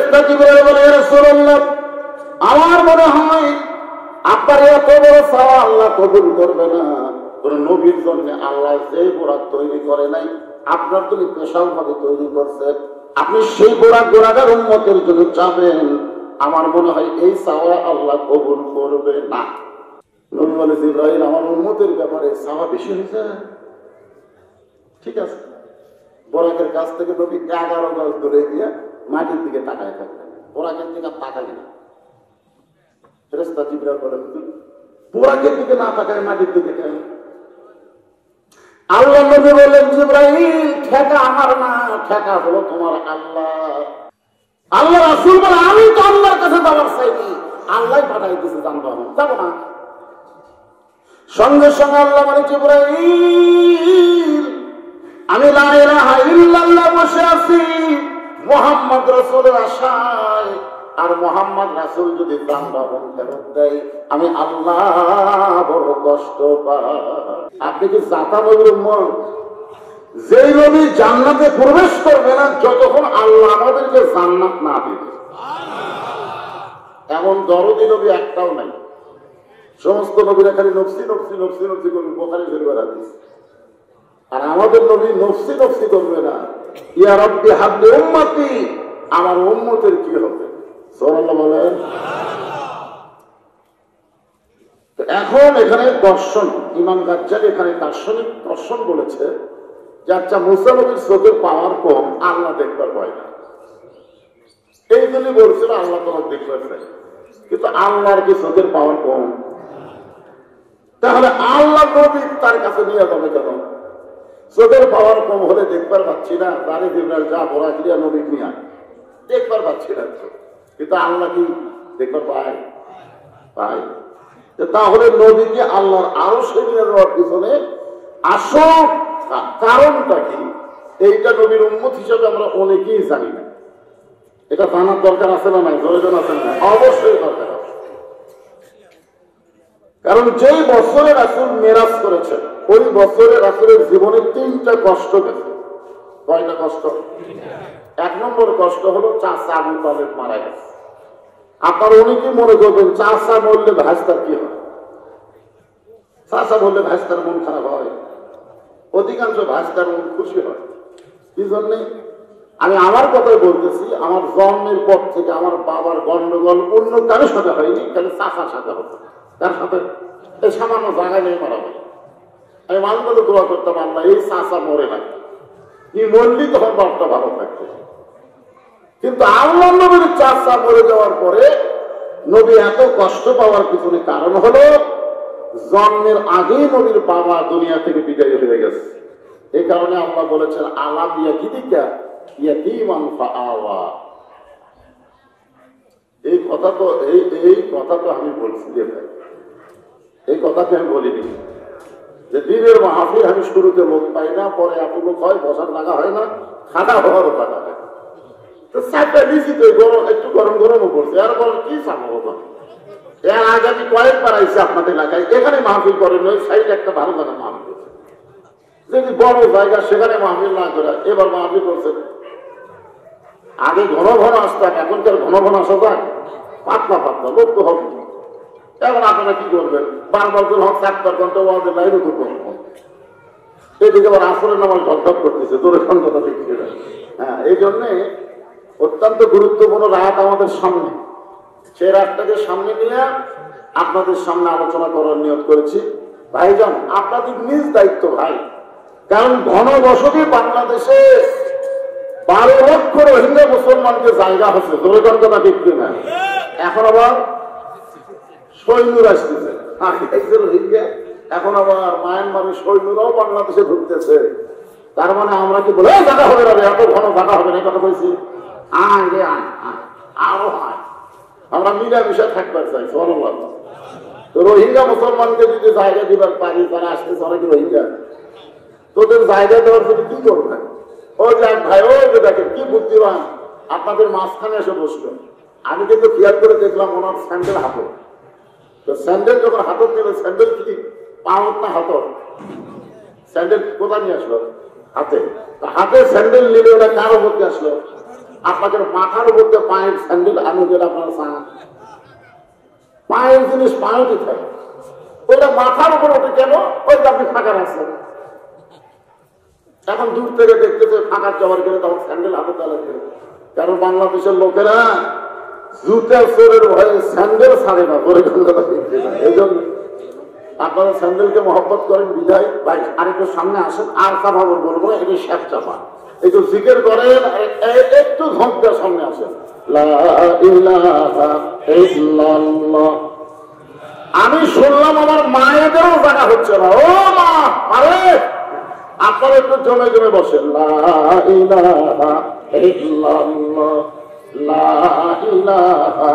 ফেরেশতা জিবরাইল বলে, ইয়া রাসূলুল্লাহ, আমার মনে হয় আপনার এত বড় চাওয়া আল্লাহ কবুল করবে না। কোন নবীর জন্য আল্লাহ যে বোরাক তৈরি করে নাই, আপনার তো স্পেশাল ভাবে তৈরি করছে, আপনি সেই বোরাক গোরাগার উম্মতের জন্য চাবেন, আমার মনে হয় এই চাওয়া আল্লাহ কবুল করবে না। নবী বলে, জিবরাইল, আমার উম্মতের ব্যাপারে চাওয়া বেশি হয়েছে। ঠিক আছে, বোরাকের কাছ থেকে নবী 11 গজ দূরে গিয়ে মাটির দিকে তাকায় থাকবেন, বোরাকের দিকে তাকায় না। ফেরেশতা জিবরাইল বলে, বোরাকের দিকে না তাকায় মাটির দিকে কেন? আল্লাহ নবী বললেন, জিবরাইল, ঠেকা আমার না, ঠেকা হলো তোমার আল্লাহ। আল্লাহ রাসূল বলে, আমি তো আল্লাহর কাছে যাওয়ার চাইনি, আল্লাহ পাঠাই দিয়েছে যানবাহন, যাবো না। সঙ্গে সঙ্গে আল্লাহ বলে, জিবরাইল, আমি লা ইলাহা ইল্লাল্লাহ বসে আছি মুহাম্মদ রাসূলের আশায়, আর মোহাম্মদ রাসূল যদি যানবাহন ফেরত দেয়, আমি আল্লাহ বড় কষ্ট পাই। আপনি কি জাতা নবীর উম্মত? যেই নবী জান্নাতে প্রবেশ করবে না যতক্ষণ আল্লাহ আমাদেরকে জান্নাত না দিবে, এমন দরদি নবী একটাও নাই। সমস্ত নবীরা খালি নফসি নফসি নফসি নফসি করবে, বুখারী শরীফের হাদিস। আর আমাদের নবী নফসি নফসি করবে না, ইয়া রাব্বি হাবলি উম্মতি, আমার উম্মতের কি হবে। সুবহানাল্লাহ বলেন। এখন এখানে দর্শন, ইমাম গাজ্জালী এখানে দার্শনিক দর্শন বলেছে যে আচ্ছা, মুসা নবীর চোখের পাওয়ার কম, আল্লাহ দেখবার পায় না, এই জন্য বলছিল আল্লাহ তোমার দেখবার চাই, কিন্তু আল্লাহর কি চোখের পাওয়ার কম? তাহলে আল্লাহ নবী তার কাছে নিয়ে যাবে কেন? চোখের পাওয়ার কম হলে দেখবার পাচ্ছি না, তারে জিবরাইল যা বলা ক্রিয়া নবী নিয়ে দেখবার পাচ্ছি না, কিন্তু আল্লাহ কি দেখবার পায়? পায়। তাহলে নবীকে আল্লাহর আরো নিয়ে যাওয়ার পিছনে আসল কারণটা কি, এইটা নবীর উম্মত হিসেবে আমরা অনেকেই জানি না। এটা জানার দরকার আছে না নাই? প্রয়োজন আছে না? অবশ্যই দরকার আছে। কারণ যেই বছরে রাসূল মেরাজ করেছেন, ওই বছরে রাসূলের জীবনে 3টা কষ্ট গেছে। কয়টা কষ্ট? 1 নম্বর কষ্ট হলো চাচা আবু তালেব মারা গেছে। আপনার অনেকে মনে করবেন চাচা বললে ভাইস্তার কি হয়? চাচা বললে ভাইস্তার মন খারাপ হয়? অধিকাংশ ভাইস্তার মন খুশি হয়। কি জন্যে? আমি আমার কথাই বলতেছি, আমার জন্মের পর থেকে আমার বাবার গন্ডগোল অন্য কারোর সাথে হয়নি, খালি চাচার সাথে হতো। তার সাথে এই সামান্য জায়গায় নেই মারা হয়। আমি মাঝে মাঝে দোয়া করতাম, আল্লাহ এই চাচা মরে না, এই মরলি তখন বাপটা ভালো থাকতো। কিন্তু আল্লাহ নবীর চাচা মরে যাওয়ার পরে নবী এত কষ্ট পাওয়ার পিছনে কারণ হলো জন্মের আগেই নবীর বাবা দুনিয়া থেকে বিদায় হয়ে গেছে। এই কারণে আল্লাহ বলেছেন, আলাম ইয়াকিদিকা ইয়াতীমান ফাআওয়া। এই কথা তো আমি বলছি যে ভাই, এই কথাকে আমি বলিনি যে দিনের মাহফিল আমি শুরুতে লোক পাই না, পরে এত লোক হয়, বসার জায়গা হয় না, খানা হওয়ারও জায়গা হয়। তো চারটা দিয়েছি তো, গরম একটু গরম গরমও পড়ছে, আর বলেন কি চাবো কথা। এর আগে আমি কয়েকবার আইসি আপনাদের এলাকায়, এখানে মাহফিল করেন ওই সাইড একটা ভালো জায়গা মাহফিল করছে, যদি বড় জায়গা সেখানে মাহফিল না করে এবার মাহফিল করছে। আগে ঘন ঘন আসতাম, এখনকার ঘন ঘন আসা যায়, পাতলা পাতলা লোক তো হবে। এখন আপনারা কি করবেন, বারবার করে হোক 4 ঘন্টা ওয়াজের লাইনও তো করবো, এদিকে আবার আসরের নামাজ ঢকঢক করতেছে, তোর সঙ্গতা দেখছে। হ্যাঁ, এই জন্যে অত্যন্ত গুরুত্বপূর্ণ রাত আমাদের সামনে, সেই রাতটাকে সামনে নিয়ে আপনাদের সামনে আলোচনা করার নিয়ত করেছি। ভাইজান, আপনাদের নিজ দায়িত্ব ভাই, কারণ ঘনবসতি বাংলাদেশে 12 লক্ষ রোহিঙ্গা মুসলমানকে জায়গা হচ্ছে, তোর সঙ্গতা দেখছে না। এখন আবার সৈন্যরা আসতেছে, রোহিঙ্গা, এখন আবার মায়ানমারের সৈন্যরাও বাংলাদেশে ঢুকতেছে। তার মানে আমরা কি বলে জায়গা হবে না, এত ঘন জায়গা হবে না, কথা বলছি। আয় রে আয়, আরো আয়, আমরা মিলামিশা থাকবার চাই। তো রোহিঙ্গা মুসলমানকে যদি জায়গা দিবার পারি, তারা আসতেছে অনেক রোহিঙ্গা, তোদের জায়গা দেওয়ার জন্য কি করবেন? ও যাক ভাই, ও যে দেখেন কি বুদ্ধিমান, আপনাদের মাঝখানে এসে বসলো। আমি কিন্তু খেয়াল করে দেখলাম ওনার স্যান্ডেল হাতর, তো স্যান্ডেল যখন হাতর নিল, স্যান্ডেল কি পাওয়ার না হাতর? স্যান্ডেল কোথায় নিয়ে আসলো? হাতে। হাতে স্যান্ডেল নিলে ওরা কার উপর আসলো? আপনাকে মাথার উপর দিয়ে পায়ের স্যান্ডেল আনুকের আপনার চান, পায়ের জিনিস পায়েতে থাকে, ওইটা মাথার উপর ওঠে কেন? ওইটা আপনি ফাঁকা রাখছেন। এখন দূর থেকে দেখতেছে ফাঁকা জবার গেলে তখন স্যান্ডেল হাতে তালা গেলে, কারণ বাংলাদেশের লোকেরা জুতা চোরের ভয়ে স্যান্ডেল ছাড়ে না, পরে এই জন্য আপনারা স্যান্ডেলকে মহব্বত করেন বিদায়। ভাই আরেকটু সামনে আসেন, আর চাপা বলবো না, এটা শেখ চাপা, একটু জিকির করেন, একটু ঝোঁক দিয়ে সামনে আসেন। লা ইলাহা ইল্লাল্লাহ। আমি শুনলাম আমার মায়েদেরও জায়গা হচ্ছে না। ও মা, আরে আপনারা একটু জমে জমে বসেন। লা ইলাহা ইল্লাল্লাহ, লা ইলাহা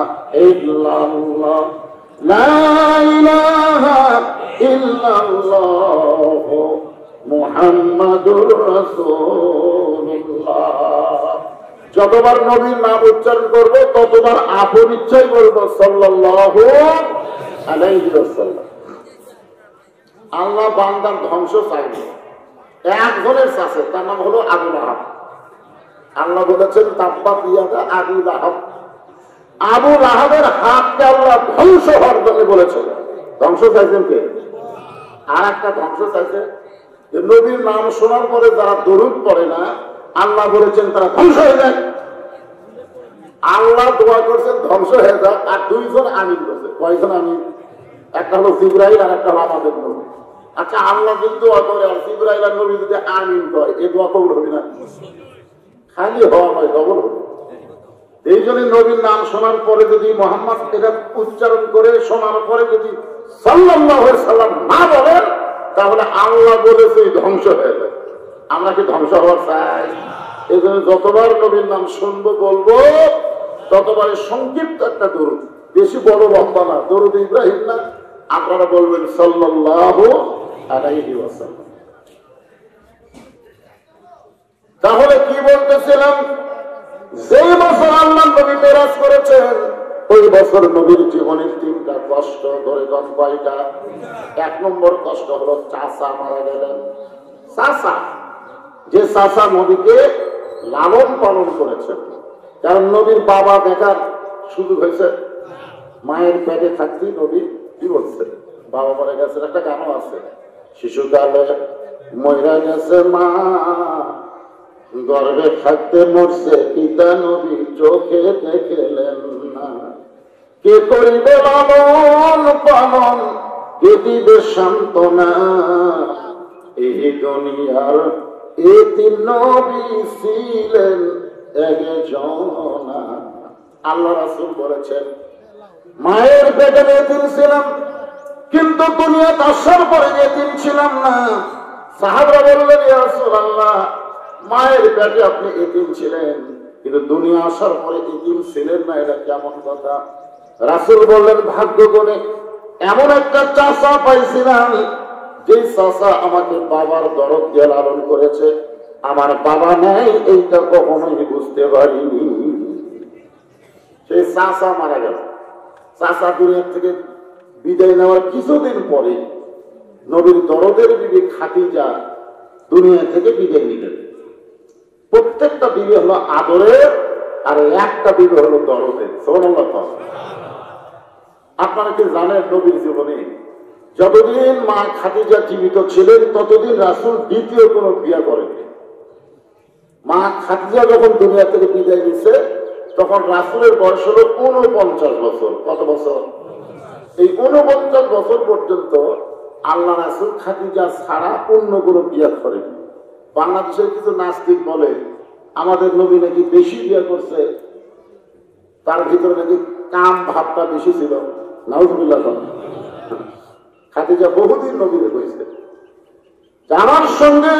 ইল্লাল্লাহ, লা ইলাহা ইল্লাল্লাহ মুহাম্মাদুর রাসূলুল্লাহ। যতবার নবীর নাম উচ্চারণ করব ততবার আপন ইচ্ছাই বলবো সাল্লাল্লাহু আলাইহি ওয়াসাল্লাম। আল্লাহ বান্দার ধ্বংস চাইবে, একজনের চাষে, তার নাম হলো আবু লাহাব। আল্লাহ বলেছেন তাব্বাত ইয়াদা আবি লাহাব। আবু লাহাবের হাতকে আল্লাহ ধ্বংস হওয়ার জন্য বলেছেন। ধ্বংস চাইছেন কে? আর একটা ধ্বংস চাইছে যে নবীর নাম শোনার পরে যারা দরুদ পড়ে না, আল্লাহ বলেছেন তারা ধ্বংস হয়ে যায়। আল্লাহ দোয়া করছেন ধ্বংস হয়ে যাক, আর দুইজন আমিন করছে। কয়জন আমিন? একটা হলো জিবরাইল আর একটা হলো আমাদের নবী। আচ্ছা, আল্লাহ যদি দোয়া করে আর জিবরাইল আর নবী যদি আমিন করে, এই দোয়া কবুল হবে না? খালি হওয়া নয়, ডবল হবে। এই জন্য নবীর নাম শোনার পরে যদি মোহাম্মদ এটা উচ্চারণ করে শোনার পরে যদি সাল্লাল্লাহু আলাইহি সাল্লাম না বলেন, তাহলে আল্লাহ বলেছে ধ্বংস হয়ে যায়। আমরা কি ধ্বংস হওয়ার চাই? এই জন্য যতবার নবীর নাম শুনবো বলবো ততবার সংক্ষিপ্ত একটা দরুদ, বেশি বড় লম্বা না, দরুদ ইব্রাহিম না, আপনারা বলবেন সাল্লাল্লাহু আলাইহি ওয়াসাল্লাম। তাহলে কি বলতেছিলাম? যে বছর আল্লাহ নবী মেরাজ করেছেন, ওই বছর নবীর জীবনের তিনটা কষ্ট ধরে গন কয়টা? এক নম্বর কষ্ট হলো চাচা মারা গেলেন। চাচা, যে চাচা নবীকে লালন পালন করেছেন, কারণ নবীর বাবা দেখার সুযোগ হয়েছে। মায়ের পেটে থাকতে নবী কি বলছে? বাবা মরে গেছে, একটা গানও আছে, শিশুকালে মরে গেছে মা, গর্বে থাকতে মরছে পিতা, নবী চোখে দেখলেন না। কে করিবে লালন পালন, কে দিবে সান্ত্বনা, এই দুনিয়ার এতিম নবী ছিলেন একজনা। আল্লাহ রাসূল বলেছেন, মায়ের পেটে এতিম ছিলাম, কিন্তু দুনিয়াতে আসার পরে এতিম ছিলাম না। সাহাবারা বললেন, ইয়া রাসূলুল্লাহ, মায়ের পেটে আপনি এতিম ছিলেন, কিন্তু দুনিয়া আসার পরে এতিম ছিলেন না, এটা কেমন কথা? রাসূল বললেন, ভাগ্য করে এমন একটা চাচা পাইছিলাম, যে চাচা আমাকে বাবার দরদ দিয়ে লালন করেছে। আমার বাবা নাই, এইটা কখনোই বুঝতে পারিনি। সেই চাচা মারা গেল। চাচা দুনিয়া থেকে বিদায় নেওয়ার কিছুদিন পরে নবীর দরদের বিবি খাদিজা দুনিয়া থেকে বিদায় নিলেন। প্রত্যেকটা বিবি হলো আদরের, আর একটা বিবি হলো দরদের। সুবহানাল্লাহ। আপনারা কি জানেন, নবীর জীবনে যতদিন মা খাদিজা জীবিত ছিলেন ততদিন রাসূল দ্বিতীয় কোনো বিয়ে করেনি। মা খাদিজা যখন দুনিয়া থেকে বিদায় নিচ্ছে, তখন রাসূলের বয়স হলো 49 বছর। কত বছর? এই 49 বছর পর্যন্ত আল্লাহ রাসূল খাদিজা ছাড়া অন্য কোনো বিয়ে করেনি। বাংলাদেশের কিছু নাস্তিক বলে আমাদের নবী নাকি বেশি বিয়ে করছে, তার ভিতরে নাকি কাম ভাবটা বেশি ছিল। নাউজুবিল্লাহ। খাদিজা বহুদিন নবীরে কইছে, আমার সঙ্গে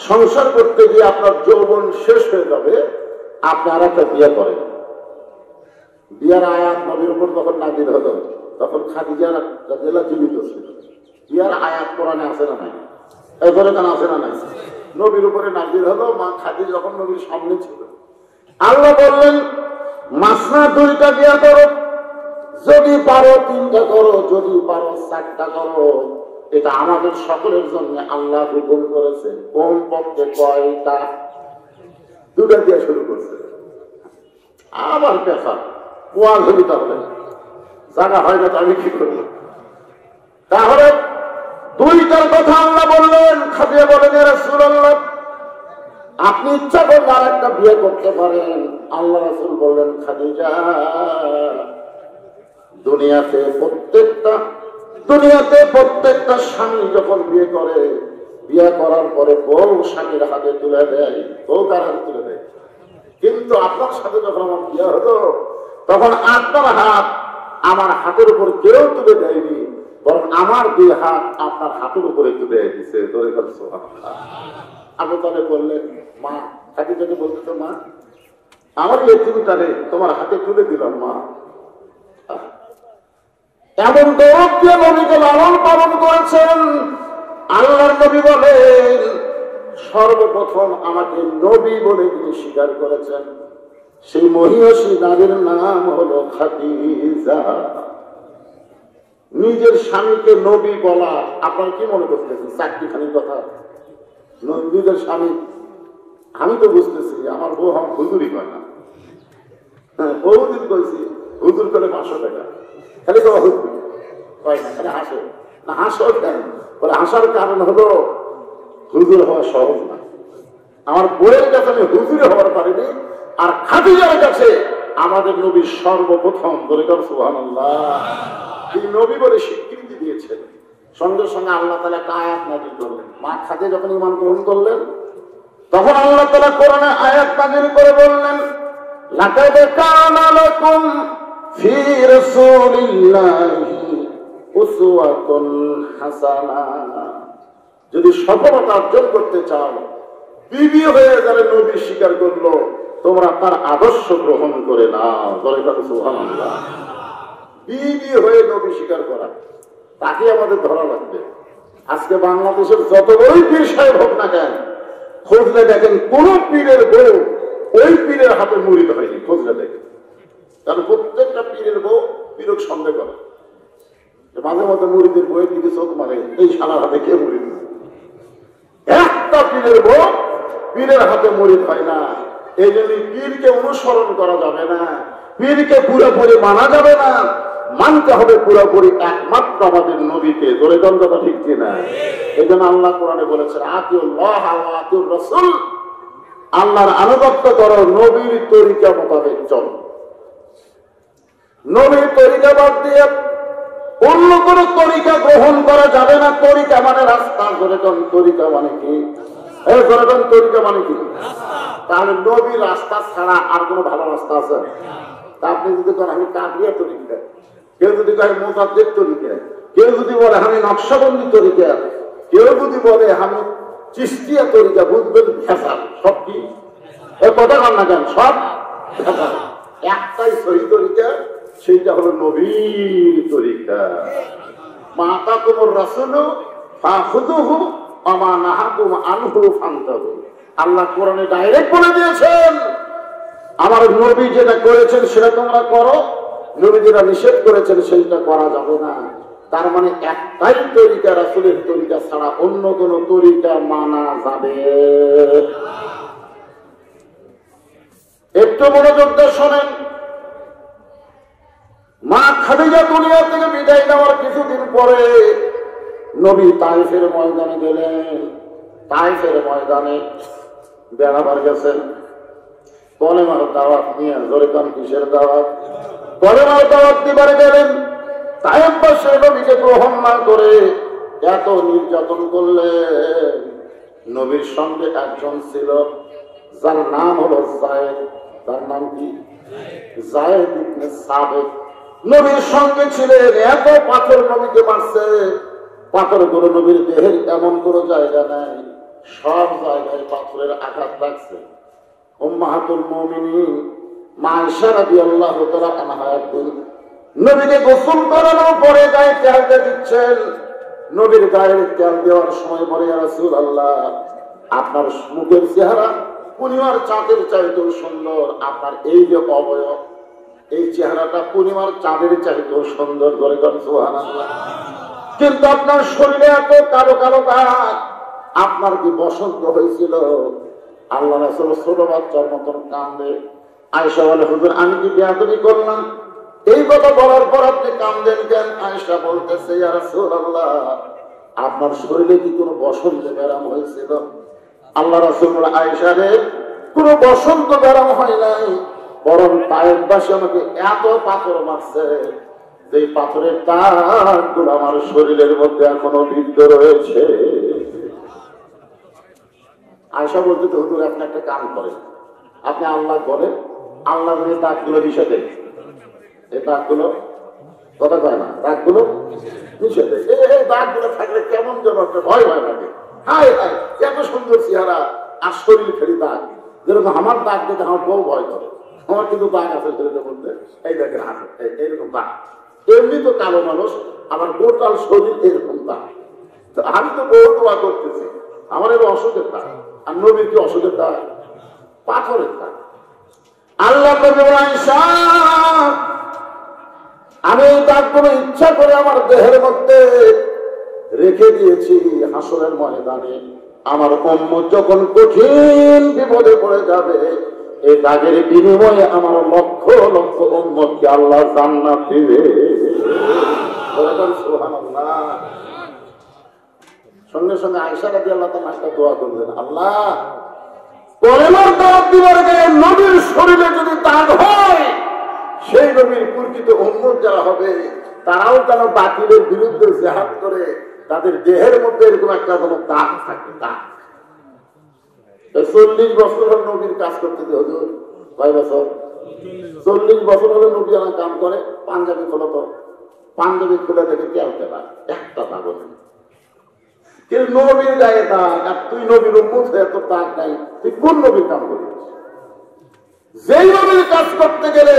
সংসার করতে গিয়ে আপনার যৌবন শেষ হয়ে যাবে, আপনি আর একটা বিয়ে করেন। বিয়ার আয়াত নবীর উপর যখন নাযিল হলো, তখন খাদিজা রাদিয়াল্লাহু জীবিত ছিল। বিয়ার আয়াত কোরআনে আছে না নাই? এরপরে কেন আছে না নাই? নবীর উপরে নাযিল হলো, মা খাদিজা যখন নবীর সামনে ছিল। আল্লাহ বললেন, মাসনা 2টা বিয়ে করো, যদি পারো 3টা করো, যদি পারো 4টা করো। এটা আমাদের সকলের জন্য আল্লাহ হুকুম করেছে। কোন পক্ষে কয়টা? 2টা দিয়ে শুরু করছে। আবার পেশা কুয়া ধরি, তাহলে জায়গা হয় না তো আমি কি করবো? তাহলে দুইটার কথা আল্লাহ বললেন। খাদিজা বলেন, ইয়া রাসূলুল্লাহ, আপনি ইচ্ছা করলে আর একটা বিয়ে করতে পারেন। আল্লাহ রাসূল বললেন, খাদিজা, দুনিয়াতে প্রত্যেকটা স্বামী যখন বিয়ে করে, বিয়ে করার পরে বউ স্বামীর হাতে তুলে দেয়, বউ কার হাতে তুলে দেয়। কিন্তু আপনার সাথে যখন আমার বিয়ে হলো, তখন আপনার হাত আমার হাতের উপর কেউ তুলে দেয়নি, বরং আমার দুই হাত আপনার হাতের উপরে তুলে দিচ্ছে। আবু তালেব বললেন, মা, খাদিজাকে বলতেছে, মা, আমার এই চিন্তারে তোমার হাতে তুলে দিলাম মা। এমন গৌরব দিয়ে নবীকে লালন পালন করেছেন। আল্লাহর নবী বলেন, সর্বপ্রথম আমাকে নবী বলে তিনি স্বীকার করেছেন। সেই মহিয়সী নারীর নাম হলো খাদিজা। নিজের স্বামীকে নবী বলা আপনার কি মনে করতেছেন? চাকরিখানির কথা। নিজের স্বামী, আমি তো বুঝতেছি আমার বউ আমার হুজুরই হয় না। হ্যাঁ, বহুদিন কইছি হুজুর করে 500 টাকা, খালি তো হুজুর হয় না, খালি হাসে না। হাসো কেন? বলে হাসার কারণ হলো হুজুর হওয়া সহজ না। আমার বইয়ের কাছে আমি হুজুরে হওয়ার পারিনি, আর খাদিজার কাছে আমাদের নবী সর্বপ্রথম, বলে কর সুবহানাল্লাহ, তিনি নবী বলে স্বীকৃতি দিয়েছেন। সঙ্গে সঙ্গে আল্লাহ তাআলা একটা আয়াত নাযিল করলেন। মা খাদিজা যখন ঈমান গ্রহণ করলেন, তখন আল্লাহ তাআলা কোরআনে আয়াত নাযিল করে বললেন, লাকাদ কানা লাকুম ফি রাসূলিল্লাহি উসওয়াতুন হাসানাহ। যদি সফলতা অর্জন করতে চাও, বিবি হয়ে যারা নবী স্বীকার করলো, তোমরা তার আদর্শ গ্রহণ করে নাও। বলে কর সুবহানাল্লাহ। বিবি হয়ে নবী স্বীকার করা, তাকে আমাদের ধরা লাগবে। আজকে বাংলাদেশের যত বড়ই পীর সাহেব হোক না কেন, খোঁজলে দেখেন কোন পীরের বউ ওই পীরের হাতে মুরিদ হয়নি। খোঁজলে দেখেন, কারণ প্রত্যেকটা পীরের বউ পীরক সন্দেহ করে। মাঝে মাঝে মুরিদের বইয়ের দিকে চোখ মারে, এই শালার হাতে কে মুরিদ? একটা পীরের বউ পীরের হাতে মুরিদ হয় না। এই জন্য পীরকে অনুসরণ করা যাবে না, পীরকে পুরোপুরি মানা যাবে না। মানতে হবে পুরোপুরি একমাত্র আমাদের নবীকে। জোরে কোন কথা ঠিক কিনা? এই জন্য আল্লাহ কোরআনে বলেছেন, আতিউল্লাহ ওয়া আতিউর রাসূল, আল্লাহর আনুগত্য করো, নবীর তরিকা মোতাবেক চলো। নবীর তরিকা বাদ দিয়ে অন্য কোন তরিকা গ্রহণ করা যাবে না। তরিকা মানে রাস্তা। জোরে কোন তরিকা মানে কি? জোরে কোন তরিকা মানে কি? তাহলে নবীর রাস্তা ছাড়া আর কোন ভালো রাস্তা আছে? তা আপনি যদি করেন আমি কাবরিয়া তরিকা, কেউ যদি কয় মুতাদ্দিদ তরিকা, কেউ যদি বলে আমি নকশবন্দি তরিকা, কেউ যদি বলে আমি চিশতিয়া তরিকা, বুঝবেন ভেজাল। সব কি কথা কন না কেন? সব ভেজাল। একটাই সহি তরিকা, সেইটা হলো নবীর তরিকা। মা আতাকুমুর রাসূলু ফাখুযুহু ওয়া মা নাহাকুম আনহু ফান্তাহু। আল্লাহ কোরআনে ডাইরেক্ট বলে দিয়েছেন, আমার নবী যেটা করেছেন সেটা তোমরা করো, নবী যেটা নিষেধ করেছেন সেইটা করা যাবে না। তার মানে একটাই তরিকা, রাসূলের তরিকা ছাড়া অন্য কোন তরিকা মানা যাবে। একটু মনোযোগ দিয়ে শোনেন। মা খাদিজা দুনিয়া থেকে বিদায় নেওয়ার কিছুদিন পরে নবী তায়েফের ময়দানে গেলেন। তায়েফের ময়দানে বেড়াবার গেছেন কলেমার দাওয়াত নিয়ে। জোরে কান, কিসের দাওয়াত? কলেমার দাওয়াত দিবার গেলেন। তায়েফবাসী নবীকে গ্রহণ না করে এত নির্যাতন করলেন। নবীর সঙ্গে একজন ছিল যার নাম হলো যায়েদ। তার নাম কি? যায়েদ ইবনে সাবিত। নবীর সঙ্গে ছিলেন। এত পাথর নবীকে মারছে, পাথরগুলো নবীর দেহের এমন কোনো জায়গা নাই, সব জায়গায় পাথরের আঘাত লাগছে। উম্মাহাতুল মুমিনিন মা আয়েশা রাদিয়াল্লাহু তাআলা আনহা একদিন নবীকে গোসল করানোর পরে গায়ে তেল দিচ্ছেন। নবীর গায়ে তেল দেওয়ার সময় বলে, ইয়া রাসূলুল্লাহ, আপনার মুখের চেহারা পূর্ণিমার চাঁদের চাইতেও সুন্দর। আপনার এই যে অবয়ব, এই চেহারাটা পূর্ণিমার চাঁদের চাইতেও সুন্দর। করে সুবহানাল্লাহ। কিন্তু আপনার শরীরে এত কালো কালো দাগ, আপনার কি বসন্ত হয়েছিল? আল্লাহ রাসূল ছোট বাচ্চার মতন কান্দে। আয়েশা বলে, হুজুর আমি কি বেয়াদবি করলাম? এই কথা বলার পর আপনি কামদেন কেন? আয়েশা বলতেছে, ইয়া রাসূলুল্লাহ, আপনার শরীরে কি কোনো বসন্ত ব্যারাম হয়েছিল? আল্লাহ রাসূল বলে, আয়েশা রে, কোনো বসন্ত ব্যারাম হয় নাই, বরং তায়েফবাসী আমাকে এত পাথর মারছে, যে পাথরের দাগগুলো আমার শরীরের মধ্যে এখনো বিদ্ধ রয়েছে। আয়েশা বলতে, তো হুজুর আপনি একটা কাম করেন, আপনি আল্লাহ বলেন, আল্লাহ এই দাগগুলো মিশে দেন। এই দাগগুলো কথা কয় না, দাগগুলো মিশে দেয়। এই দাগগুলো থাকলে কেমন যেন একটা ভয় ভয় লাগে। হায় হায়, এত সুন্দর চেহারা আর শরীর ফেরি দাগ। যেরকম আমার দাগ দেখে আমার বউ ভয় করে, আমার কিন্তু দাগ আছে শরীরের মধ্যে, এই দেখেন হাতে এইরকম দাগ। এমনি তো কালো মানুষ, আমার গোটাল শরীর এরকম দাগ। আমি তো বউ দোয়া করতেছি, আমার এবার অসুখের দাগ, আর নবীর কি অসুখের দাগ? পাথরের দাগ। আল্লাহ আমি এই দাগগুলো ইচ্ছা করে আমার দেহের মধ্যে রেখে দিয়েছি, হাসরের ময়দানে আমার উম্মত যখন কঠিন বিপদে পড়ে যাবে, এই দাগের বিনিময়ে আমার লক্ষ লক্ষ উম্মতকে আল্লাহ জান্নাত দিবে। সুবহানাল্লাহ। সঙ্গে সঙ্গে আয়েশা রাদিয়াল্লাহু তাআলা একটা দোয়া করলেন, আল্লাহ কলেমার দাওয়াত দিবার আগে নবীর শরীরে যদি দাগ হয়, সেই নবীর প্রকৃত উম্মত যারা হবে তারাও যেন বাতিলের বিরুদ্ধে জিহাদ করে তাদের দেহের মধ্যে এরকম একটা কোনো দাগ থাকে। দাগ 40 বছর হল নবীর কাজ করতে হুজুর। কয় বছর? 40 বছর হলে নবী আমার কাম করে। পাঞ্জাবি খোলো তো, পাঞ্জাবি খুলে দেখে কেলতে পার একটা দাগ নেই। কিন্তু নবীর গায়ে দাগ, আর তুই নবীর উম্মত হয়ে তোর দাগ নাই, তুই কোন নবীর কাম করিস? যেই নবীর কাজ করতে গেলে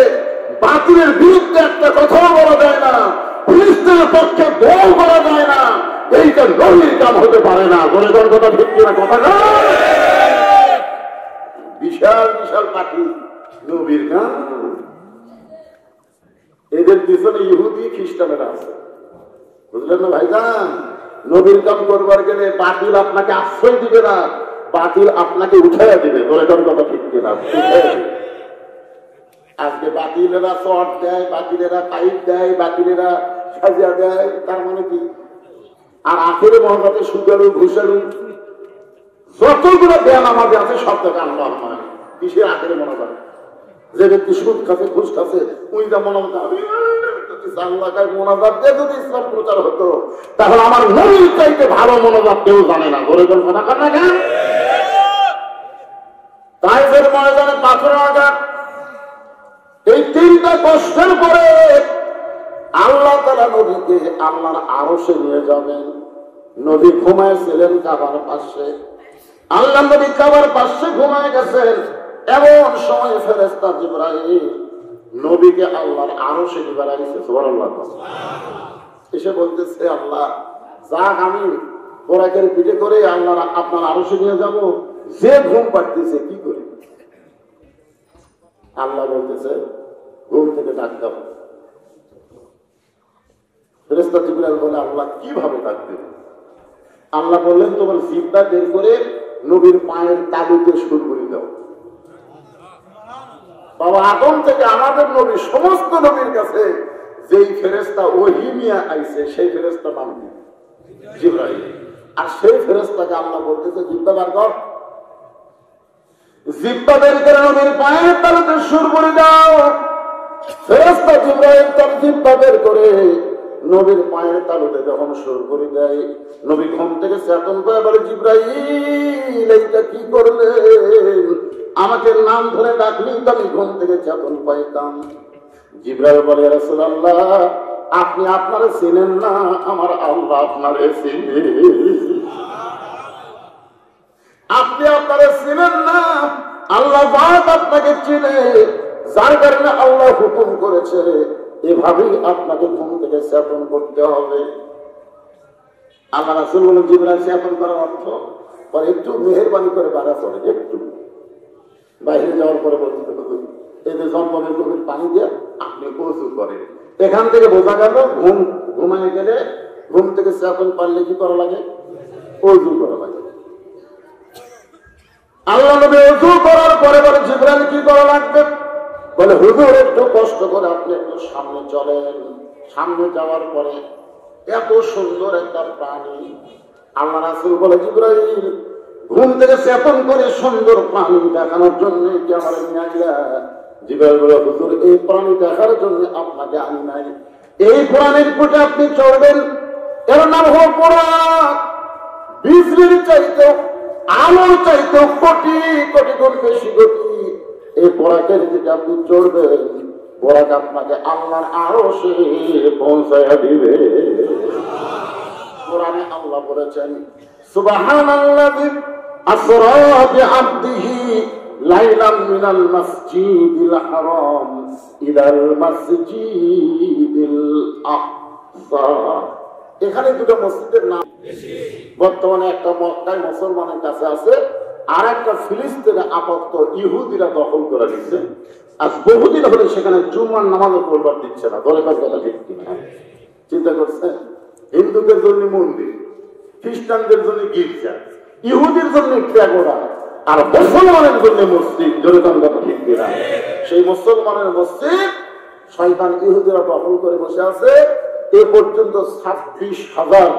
বাতিলের বিরুদ্ধে একটা কথাও বলা যায় না, ফিলিস্তিনের পক্ষে দল করা যায় না, এইটা নবীর কাম হতে পারে না। বলে তোর কথা ঠিক কিনা? কথা নয়। বিশাল বিশাল পাখি নবীর কাম। এদের পিছনে ইহুদি খ্রিস্টানেরা আছে, বুঝলেন না ভাইজান? নবীর কাম করবার গেলে বাতিল আপনাকে আশ্রয় দিবে না, বাতিল আপনাকে উঠাইয়া দিবে। বলে তোর কথা ঠিক কিনা? আজকে বাতিলেরা শর্ট দেয়, বাতিলেরা পাইপ দেয়, বাতিলেরা সাজিয়া দেয়, তার মানে কি? আর আখেরে মহব্বতে সুদারু ঘুষারু যতগুলো দেন আমাদের আছে সব থেকে আল্লাহ নয়। কিসের আখেরে মনোভাব? যে ব্যক্তি সুদ খাচ্ছে, ঘুষ খাচ্ছে, উইটা মনোভাব মনোভাব দিয়ে যদি ইসলাম প্রচার হতো, তাহলে আমার নবীর চাইতে ভালো মনোভাব কেউ জানে না। বলে কোন কথা কর না কেন? তাই ফের ময়দানে পাথরের আঘাত। এই তিনটা কষ্টের পরে আল্লাহ তাআলা নবীকে আল্লাহর আরশে নিয়ে যাবেন। নবী ঘুমাইছিলেন কাবার পাশে, আল্লাহ নবী কাবার পাশে ঘুমায় গেছেন। এমন সময় ফেরেশতা জিবরাইল নবীকে আল্লাহর আরশে নিয়ে বেড়াইছে। সুবহানাল্লাহ। এসে বলতেছে, আল্লাহ যাক, আমি বোরাকের পিঠে করে আল্লাহর আপনার আরশে নিয়ে যাব, যে ঘুম পাড়তেছে কি করি? আল্লাহ বলতেছে, ঘুম থেকে ডাক দাও। ফেরেশতা জিবরাইল বলে, আল্লাহ কিভাবে ডাক দেব? আল্লাহ বললেন, তোমার জিহ্বা বের করে নবীর পায়ের তালুতে সুর করে দাও। বাবা আদম থেকে আমাদের নবী, সমস্ত নবীর কাছে যেই ফেরেশতা ওহী নিয়ে আইছে, সেই ফেরেশতা নাম কি? জিবরাইল। আর সেই ফেরেশতাকে আল্লাহ বলতেছে, জিহ্বা বার কর। জিহ্বা বের করে নবীর পায়ের তালুতে সুর করে দাও। ফেরেশতা জিবরাইল তার জিহ্বা বের করে নবীর পায়ের তালুতে যখন সুর করে দেয়, নবী ঘুম থেকে চেতন পায়, বলে, জিবরাইল এইটা কি করলেন? আমাকে নাম ধরে ডাকলেই তো আমি ঘুম থেকে চেতন পাইতাম। জিবরাইল বলে, ইয়া রাসূলুল্লাহ, আপনি আপনারে চিনেন না, আমার আল্লাহ আপনারে চিনে। আপনি আপনারে চিনেন না, আল্লাহ পাক আপনাকে চিনে, যার কারণে আল্লাহ হুকুম করেছে এভাবেই আপনাকে ঘুম থেকে চেতন করতে হবে। আল্লাহ রাসূল বলেন, জিবরাইল চেতন করার অর্থ একটু মেহেরবানি করে বাধা চলে, একটু বাইরে যাওয়ার পরে বলতে হবে, এই যে জমজমের গভীর পানি দিয়ে আপনি ওযু করেন। এখান থেকে বোঝা গেল ঘুমায় গেলে ঘুম থেকে চেতন পারলে কি করা লাগে? ওযু করা লাগে। আল্লাহ নবী ওযু করার পরে বলে, জিবরাইল কি করা লাগবে? বলে হুজুর একটু কষ্ট করে আপনি একটু সামনে চলেন। সামনে যাওয়ার পরে এত সুন্দর একটা প্রাণী, আল্লাহ রাসূল বলে জিবরাইল ঘুম থেকে চেতন করে সুন্দর প্রাণী দেখানোর জন্য কি আমার নিয়ে আইলা? জিবরাইল বলে হুজুর এই প্রাণী দেখার জন্য আপনাকে আনি নাই, এই প্রাণীর পিঠে আপনি চড়বেন, এর নাম হল পোরাক। বিজলির চাইতে আলোর চাইতে কোটি কোটি গুণ বেশি গতি। এই পোরাকের দিকে আপনি চড়বেন, পোরাক আপনাকে আল্লাহর আরশে পৌঁছায়া দিবে। কোরআনে আল্লাহ বলেছেন সুবহানাল্লাযী আসরা বিআবদিহি লাইলাম মিনাল মাসজিদিল হারাম ইলাল মাসজিদিল আকসা। এখানে দুটো মসজিদের নাম বর্তমানে একটা মক্কায় মুসলমানের কাছে আছে, আর একটা ফিলিস্তিনে আপাতত ইহুদিরা দখল করে দিচ্ছে। আজ বহুদিন হলে সেখানে জুমার নামাজও পড়বার দিচ্ছে না। দলে কথা ঠিক কিনা চিন্তা করছেন? হিন্দুদের জন্য মন্দির, খ্রিস্টানদের জন্য গির্জা, ইহুদির জন্য প্যাগোডা, আর মুসলমানের জন্য মসজিদ। দলে কথা ঠিক কিনা? সেই মুসলমানের মসজিদ শয়তান ইহুদিরা দখল করে বসে আছে। এ পর্যন্ত 26,000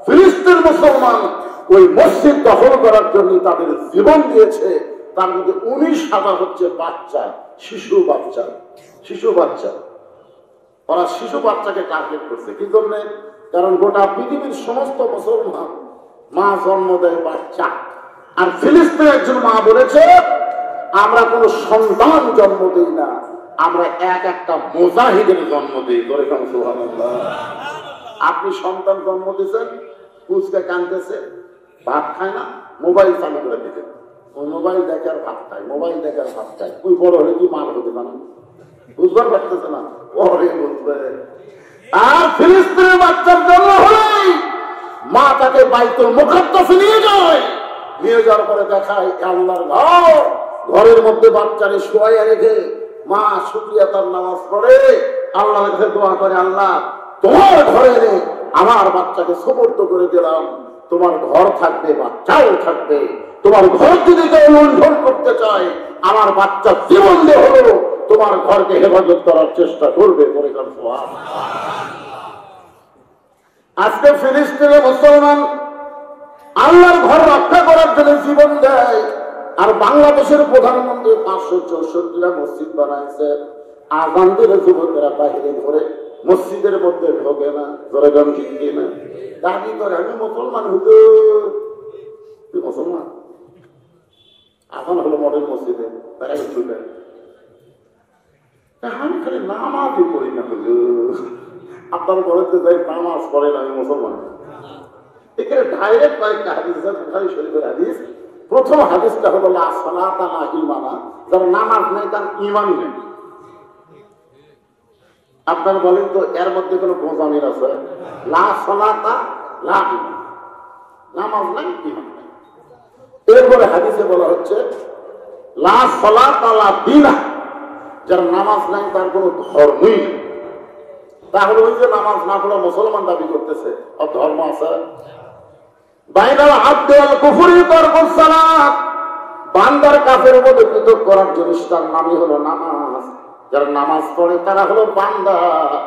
ফিলিস্তিন মুসলমান ওই মসজিদ দখল করার জন্য তাদের জীবন দিয়েছে। তার মধ্যে 19,000 হচ্ছে বাচ্চা, শিশু বাচ্চা। শিশু বাচ্চা, ওরা শিশু বাচ্চাকে টার্গেট করছে। কি জন্য? কারণ গোটা পৃথিবীর সমস্ত মুসলমান মা জন্ম দেয় বাচ্চা, আর ফিলিস্তিনের একজন মা বলেছে আমরা কোন সন্তান জন্ম দিই না, আমরা একটা মুজাহিদের জন্ম দিই। আপনি সন্তান জন্ম দিয়েছেন, পুচকে কাঁদতেছে, ভাত খায় না, মোবাইল চালু করে দিতেন, ওই মোবাইল দেখে আর ভাত খায়, মোবাইল দেখে আর ভাত খায়। ওই বড় হলে কি মার হতে পারে? বুঝবার পারতেছে না, ওরে বুঝবে। আর ফিলিস্তিনের বাচ্চার জন্ম হলেই মা তাকে বাইতুল মুকাদ্দাসে নিয়ে যায়, নিয়ে যাওয়ার পরে দেখায় আল্লাহর ঘর, ঘরের মধ্যে বাচ্চারে শোয়াইয়া রেখে মা শুকরিয়া তার নামাজ পড়ে, আল্লাহর কাছে দোয়া করে, আল্লাহ তোমার ঘরে আমার বাচ্চাকে সুপর্দ করে দিলাম, তোমার ঘর থাকবে, বাচ্চাও থাকবে, তোমার ঘর যদি কেউ লঙ্ঘন করতে চায় আমার বাচ্চা জীবন দিয়ে হলো তোমার ঘরকে হেফাজত করার চেষ্টা করবে। আজকে ফিলিস্তিনে মুসলমান আল্লাহর ঘর রক্ষা করার জন্য জীবন দেয়, আর বাংলাদেশের প্রধানমন্ত্রী 564টা মসজিদ বানাইছে। আযান দিলে যুবকেরা বাহিরে ঘরে, মসজিদের মধ্যে ঢোকে না। ধরে গান ঠিক না, দাবি করে আমি মুসলমান। হুজুর তুই মুসলমান? আযান হলো মডেল মসজিদে, তারা ছুটে আমি খালি নামাজই পড়ি না। হুজুর আপনার বলতে যাই নামাজ পড়েন, আমি মুসলমান। এখানে ডাইরেক্ট কয়েকটা হাদিস আছে, বুখারী শরীফের হাদিস। প্রথম হাদিসটা হলো লা সালাতা লা ঈমানা, যার নামাজ নেই তার ঈমানই নেই। আপনারা বলেন তো এর মধ্যে কোনো গোঁজামির আছে? লা সালাতা লা ঈমান, নামাজ নাই, ঈমান নাই। এরপরে হাদিসে বলা হচ্ছে লা সালাতা লা দীনা, যার নামাজ নাই তার কোনো ধর্মই নেই। তাহলে ওই যে নামাজ না পড়া মুসলমান দাবি করতেছে, আর ধর্ম আছে? বাইনাল আবদি ওয়াল কুফরি তারকুস সালাত, বান্দার কাফের মধ্যে পৃথক করার জিনিসটার নামই হলো নামাজ। যারা নামাজ পড়ে তারা হলো বান্দা,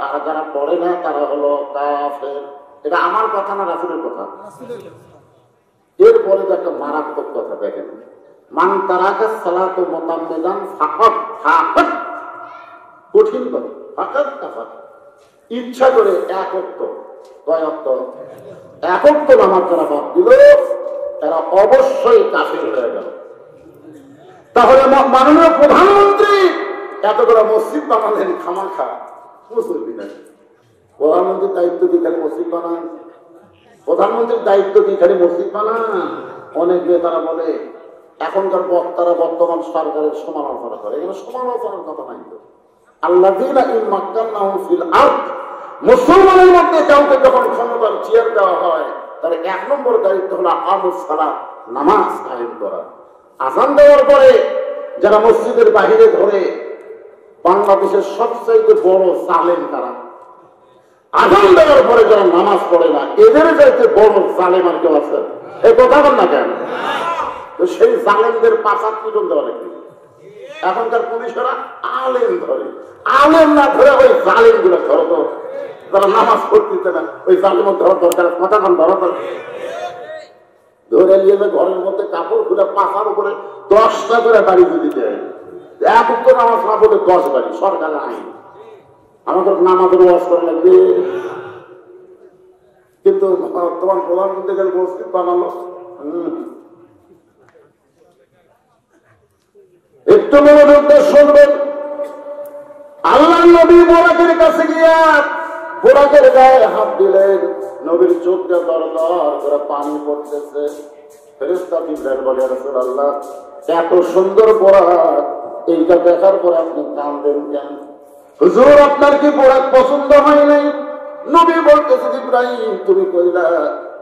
আর যারা পড়ে না তারা হলো কাফের। এটা আমার কথা না, রাসূলের কথা। এরপরে একটা মারাত্মক কথা দেখেন, মান তারাকা সালাতু মুতাম্মিদান ফাকাত ফাকাত, কঠিন কথা, ফাকাত কাফার। ইচ্ছা করে এক ওয়াক্ত, কয় ওয়াক্ত? এক ওয়াক্ত নামাজ যারা বাদ দিল তারা অবশ্যই কাফের হয়ে গেল। তাহলে মাননীয় প্রধানমন্ত্রী এত করে মসজিদ বানালেন খামাখা, মুসলমান নাই। প্রধানমন্ত্রীর দায়িত্ব কি খালি মসজিদ বানান? প্রধানমন্ত্রীর দায়িত্ব কি খালি মসজিদ বানান? অনেক নেতারা বলে, এখনকার বক্তারা বর্তমান সরকারের সমালোচনা করে, এখানে সমালোচনার কথা নাই তো। আল্লাযীনা ইন মাক্কান্নাহুম ফিল আরদ, মুসলমানের মধ্যে কাউকে যখন ক্ষমতার চেয়ার দেওয়া হয় তার 1 নম্বর দায়িত্ব হলো আকামুস সালাত, নামাজ কায়েম করা। আযান দেওয়ার পরে যারা মসজিদের বাহিরে ধরে, বাংলাদেশের সবচেয়ে বড় জালেম কারা? আযান দেওয়ার পরে যারা নামাজ পড়ে না, এদের চাইতে বড় জালেম আর কেউ আছে? এই কথা বল না কেন? তো সেই জালেমদের 5 হাত পিটন দেওয়া নাকি? এখনকার পুলিশেরা আলেম ধরে, আলেম না ধরে ওই জালেম গুলো ধরো তো, তারা নামাজ পড়তে না, ওই জালেম ধরা দরকার, কথা কম ধরা দরকার। ধরে নিয়ে ঘরের মধ্যে কাপড় খুলে পাখার উপরে 10টা করে বাড়ি দিতে হয়, এক উত্তর নামাজ না পড়লে 10 বাড়ি, সরকারের আইন। আমাদের নামাজের ওয়াজ করা লাগবে, কিন্তু তোমার প্রধানমন্ত্রী গেলে মসজিদ বানালো। একটু মনোযোগ দিয়ে শুনবেন। আল্লাহ নবী বোরাকের কাছে গিয়া বোরাকের গায়ে হাত দিলেন, নবীর চোখটা দরদর করে পানি পড়তেছে। ফেরেশতা জিবরাইল বলে, রাসূলুল্লাহ এত সুন্দর বোরাক, এইটা দেখার পরে আপনি কাঁদেন কেন? হুজুর আপনার কি বোরাক পছন্দ হয় নাই? নবী বলতেছে, জিবরাইল তুমি কইলা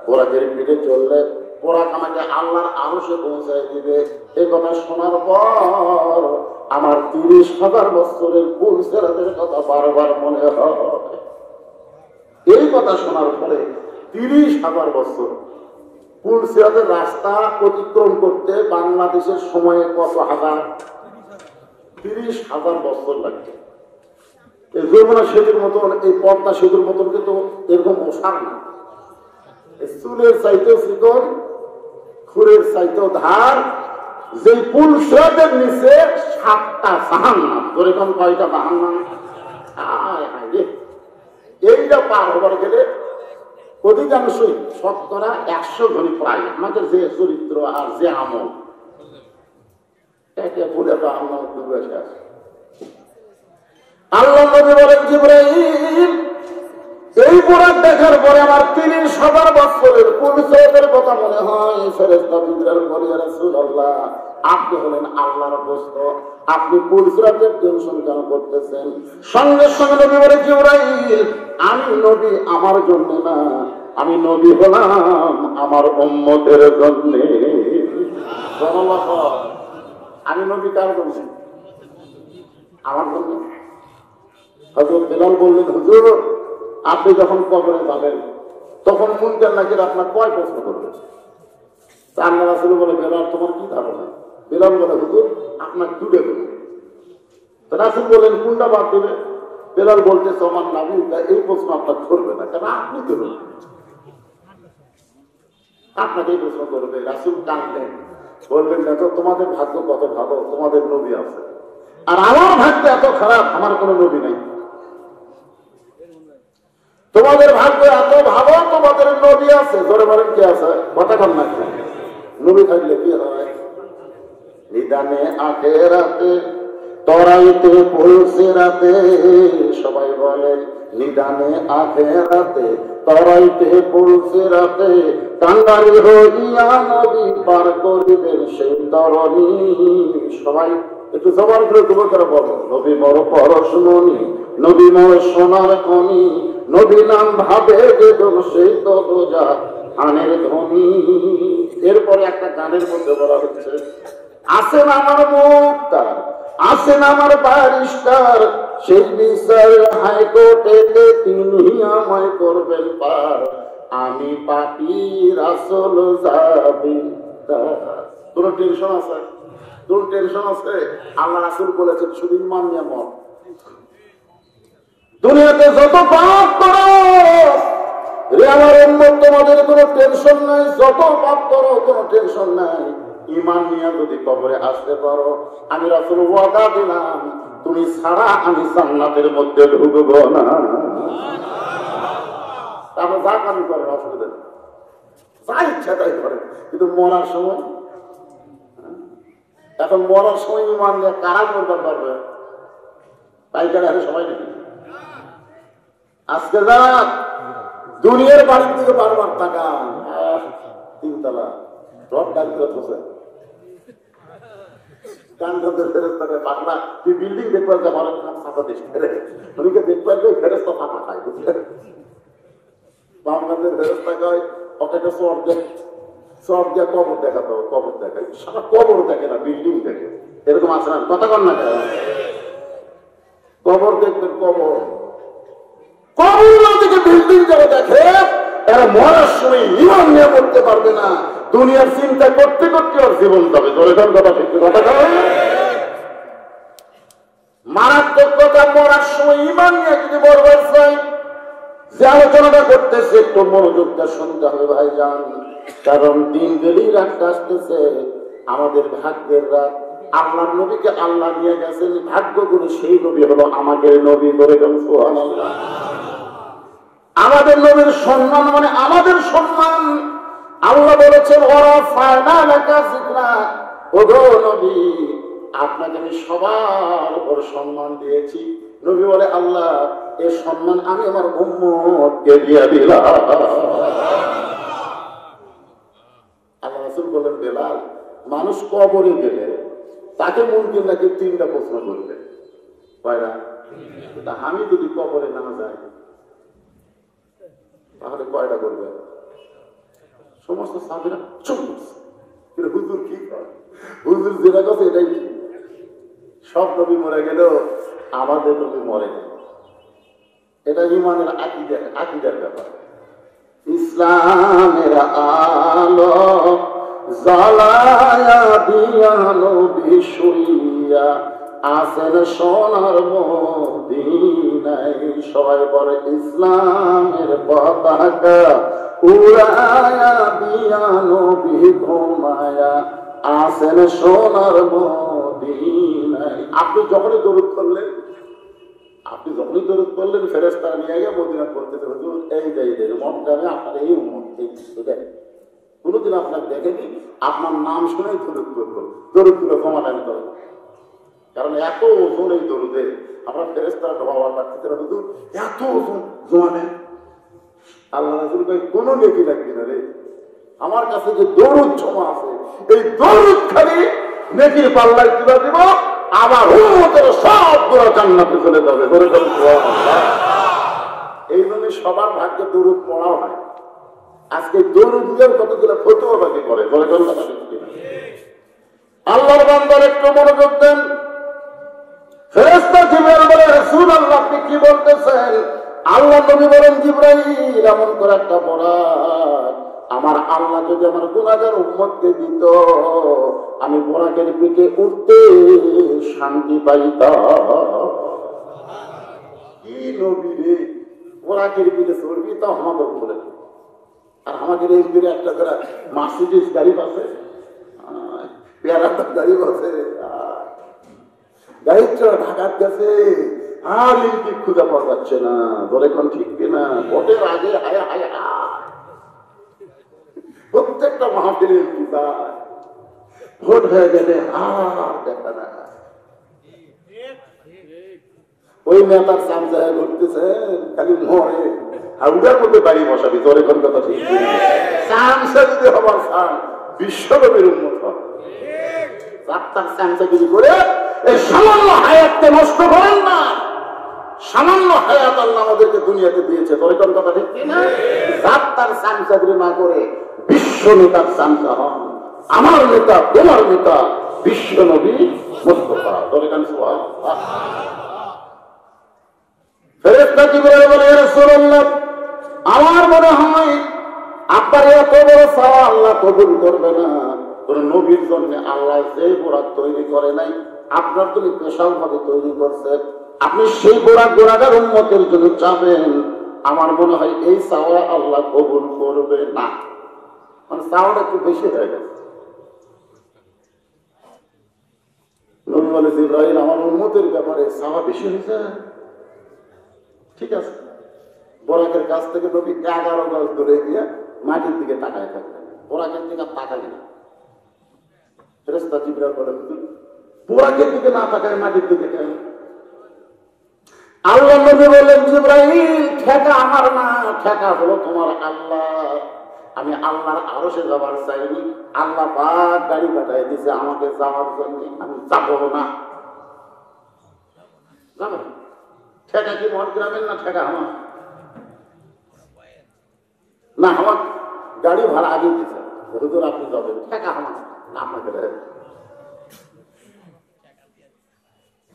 বোরাকের পিঠে চললে বোরাক আমাকে আল্লাহর আরশে পৌঁছায় দিবে। এই কথা শোনার পর আমার 30,000 বছরের কুল সিরাতের কথা বারবার মনে হয়। এই কথা শোনার পরে 30,000 বছর কুল সিরাতের রাস্তা অতিক্রম করতে বাংলাদেশের সময়ে কত হাজার? 30,000 বছর লাগবে। এই যমুনা সেতুর মতন, এই পদ্মা সেতুর মতন কিন্তু এরকম ওষার না। চুলের চাইতেও চিকন, খুরের চাইতেও ধার। যে পুল সিরাতের নিচে 7টা জাহান্নাম, যেরকম কয়টা জাহান্নাম! এইটা পার হবার গেলে অধিকাংশই শতকরা 100 ধনী প্রায় আমাদের যে চরিত্র আর যে আমল, একে ভুলে তো আমরা ডুবে আসে। আল্লাহ নবী বলেন, জিবরাইল এই বোরাক দেখার পরে আমার 30,000 বছরের কুল সিরাতের কথা মনে হয়। ফেরেশতা জিবরাইল বলে, ইয়া রাসূলুল্লাহ আপনি হলেন আল্লাহর দোস্ত, আপনি কুল সিরাতের টেনশন কেন করতেছেন? সঙ্গে সঙ্গে নবী বলে, জিবরাইল আমি নবী আমার জন্য না, আমি নবী হলাম আমার উম্মতের জন্য। সুবহানাল্লাহ। আমি নবী কার জন্য? আমার জন্য। হযরত বেলাল বললেন, হুজুর আপনি যখন কবরে যাবেন তখন মুনকার নাকির আপনার কয় প্রশ্ন করবে? আল্লাহ রাসূল বলে, বেলাল তোমার কি ধারণা? বেলাল বলে, হুজুর আপনার দুটো করবে। রাসূল বলেন, কোনটা বাদ দেবে? বেলাল বলতেছে, আমার নবী এই প্রশ্ন আপনার করবে না, কেন আপনি করবেন, আপনাকে এই প্রশ্ন করবে। রাসূল কাঁদলেন, বললেন, দেখো তোমাদের ভাগ্য কত ভালো, তোমাদের নবী আছে, আর আমার ভাগ্য এত খারাপ, আমার কোনো নবী নাই। তোমাদের ভাগ্য এত ভালো, তোমাদের নবী আছে। জোরে বলেন, কি আছে? কথা কন না। নবী থাকলে কি হয়? নিদানে আখেরাতে তরাইতে কুল সিরাতে, সবাই বলে নিদানে আখেরাতে তরাইতে কুল সিরাতে, কাঙ্গারি হইয়া নবী পার করিবেন সেই তরণী। সবাই একটু জবান করে তোমার করে বলো, নবী মোর পরশমণি, নবী মোর সোনার খনি, নবী নাম ভাবে যে সেই তো বোঝা আনের ধ্বনি। এরপরে একটা গানের মধ্যে বলা হচ্ছে, আসেন আমার মুক্তার, আসেন আমার ব্যারিস্টার, সেই বিচার হাইকোর্টে তিনি আমায় করবেন পার, আমি পাপী রাসূল জাবিদার। তোর টেনশন আছে? তোর টেনশন আছে? আল্লাহ রাসূল বলেছেন শুধু ইমান নিয়ে মত। দুনিয়াতে যত পাপ করো রে আমার উম্মত, তোমাদের কোনো টেনশন নাই। যত পাপ করো কোনো টেনশন নাই, ইমান নিয়ে যদি কবরে আসতে পারো, আমি রাসূল ওয়াদা দিলাম তুমি ছাড়া আমি জান্নাতের মধ্যে ঢুকবো না। তাহলে যা কামি করেন অসুবিধা নেই, যা ইচ্ছা তাই করে, কিন্তু মরার সময়, এখন মরার সময় ইমান নিয়ে কারা করতে পারবে? তাই কারণে সবাই নাকি আজকে যারা দুনিয়ার বাড়ির থেকে বারবার টাকা 3 তলা সব ডাক্তার বসে গান ধরতে ফেরেশতাকে পাগলা, তুই বিল্ডিং দেখবার যে আমার ফাঁকা দিস, তুমিকে দেখবার যে ফেরেশতা ফাঁকা খায়, বুঝলেন? বাংলাদেশের ফেরেশতা কয় ওটাকে সব দিয়ে কবর দেখাতে হবে, কবর দেখায়, সারা কবর দেখে না, বিল্ডিং দেখে। এরকম আছে না? কথা কন না, কবর দেখবেন, কবর কবর থেকে বিল্ডিং যারা দেখে এরা মরার সময় ইমান নিয়ে করতে পারবে না, দুনিয়ার চিন্তা করতে করতে ওর জীবন যাবে। ধরে ধর কথা ঠিক কথা। মারাত্মক কথা, মরার সময় ইমান নিয়ে যদি বলবার চাই, যে আলোচনাটা করতেছে একটু মনোযোগ দিয়ে শুনতে হবে ভাইজান। কারণ দিন গেলেই রাতটা আসতেছে, আমাদের ভাগ্যের রাত। আল্লাহর নবীকে আল্লাহ নিয়ে গেছেন, ভাগ্য করে সেই নবী হলো আমাদের নবী। করে গেল সুবহানাল্লাহ। আমাদের নবীর সম্মান মানে আমাদের সম্মান। আল্লাহ বলেছেন ওরা ফায়না লেখা জিকরা, ওগো নবী আপনাকে আমি সবার উপর সম্মান দিয়েছি। নবী বলে আল্লাহ এই সম্মান আমি আমার উম্মতকে দিয়ে দিলাম। আল্লাহ রাসূল বলেন বেলাল, মানুষ কবরে গেলে তাকে মুনকির নাকি 3টা প্রশ্ন করবে, কয়টা? আমি যদি কবরে না যাই তাহলে কয়টা করবে? সমস্ত সাহাবীরা চুপ করছে। হুজুর কি করে? হুজুর যেটা কথা এটাই ঠিক। সব নবী মরে গেলেও আমাদের নবী মরে না। এটা ইমানের আকীদার ব্যাপার। ইসলামের আলো জ্বালায়া দিয়া নবী শুইয়া আছেন সোনার মদিনায়। সবাই বলে ইসলামের পতাকা উড়ায়া দিয়া নবী ঘুমায়া আছেন সোনার মদিনায়। আপনি যখনই দরুদ করলেন ফেরেশতারা নিয়ে গিয়ে মদিনা করতেছে, হুজুর এই যে মক্কায় আপনার এই উম্মত কোনোদিন আপনার দেখেনি, আপনার নাম শুনেই দরুদ করবো, দরুদ করে ক্ষমা দান করবো। কারণ এত ওজন এই দরুদে, আমরা ফেরেশতারা ঢোকাবার লাগতেছে, হুজুর এত ওজন জমা নেন। আল্লাহ রাসূল ভাই কোনো নেকি লাগবে না রে, আমার কাছে যে দরুদ জমা আছে এই দরুদ খালি নেকির পাল্লায় তুলে দিব, আমার উম্মতের সবগুলো জান্নাতে চলে যাবে। এই জন্য সবার ভাগ্যে দরুদ পড়াও হয়। আজকে দরুদ দিয়ে কতগুলো ফতোয়াবাজি করে। আল্লাহর বান্দার একটু মনোযোগ দেন। ফেরেশতা জিবরাইল বলে রাসূলুল্লাহ আপনি কি বলতেছেন? আল্লাহ নবী বলেন জিবরাইল এমন করে একটা বরাত আমার আল্লাহ যদি আমার গুনাহগার উম্মতকে দিত, আমি বোরাকের পিঠে উঠতে শান্তি পাইতাম। কি নবী রে, বোরাকের পিঠে চড়বি তা আমাদের বলে। আর আমাদের এই দিকে একটা করে মার্সিডিজ গাড়ি আছে, পেয়ারাটার গাড়ি আছে, গাড়ির চড়া ঢাকার গেছে, আর লিঙ্কি খুঁজে পাওয়া যাচ্ছে না। বলে কোন ঠিক কিনা? ভোটের আগে হায় হায় হায় প্রত্যেকটা মাহফিলে ভোট হয়ে গেলে আর দেখা না। ওই নেতার চামচায় ঘুরতেছে খালি মরে, হাউডার মধ্যে বাড়ি বসাবি। তোর এখন কথা ঠিক চামচা যদি হবার চান বিশ্বনবীর উন্মত হবে। চারটার চামচাগিরি করে এই সামান্য হায়াতকে নষ্ট করেন না। সামান্য হায়াত আল্লাহ আমাদেরকে দুনিয়াতে দিয়েছে। তোর এখন কথা ঠিক কিনা? চারটার চামচাগিরি না করে বিশ্ব নেতার চামচা হন। আমার নেতা, তোমার নেতা বিশ্ব নবী মুস্তাফা। তোর এখানে ফেরেশতা জিবরাইল বলে রাসূলুল্লাহ আমার মনে হয় আপনার এত বড় চাওয়া আল্লাহ কবুল করবে না। কোন নবীর জন্য আল্লাহ যে বোরাক তৈরি করে নাই, আপনার জন্য স্পেশাল ভাবে তৈরি করছে। আপনি সেই বোরাক গুনাহগার উম্মতের জন্য চাবেন, আমার মনে হয় এই চাওয়া আল্লাহ কবুল করবে না। মানে চাওয়াটা একটু বেশি হয়ে গেছে। নবী বলে জিবরাইল আমার উম্মতের ব্যাপারে চাওয়া বেশি হয়েছে। ঠিক আছে, বোরাকের কাছ থেকে নবী 11 গজ দূরে গিয়ে মাটির দিকে তাকায় থাকলেন। বোরাকের দিকে তাকালেন না। ফেরেশতা জিবরাইল বলে বোরাকের দিকে না তাকায় মাটির দিকে কেন? আল্লাহ নবী বললেন জিবরাইল ঠেকা আমার না, ঠেকা হলো তোমার আল্লাহ। আমি আল্লাহর আরশে যাবার চাইনি, আল্লাহ পাক গাড়ি পাঠায় দিছে আমাকে যাওয়ার জন্য। আমি যাবো না, যাবো না। ঠেকা কি মঠ গ্রামের না? ঠেকা আমার না, আমার গাড়ি ভাড়া আগে দিচ্ছে। হুজুর আপনি যাবেন, ঠেকা আমার না, আপনাকে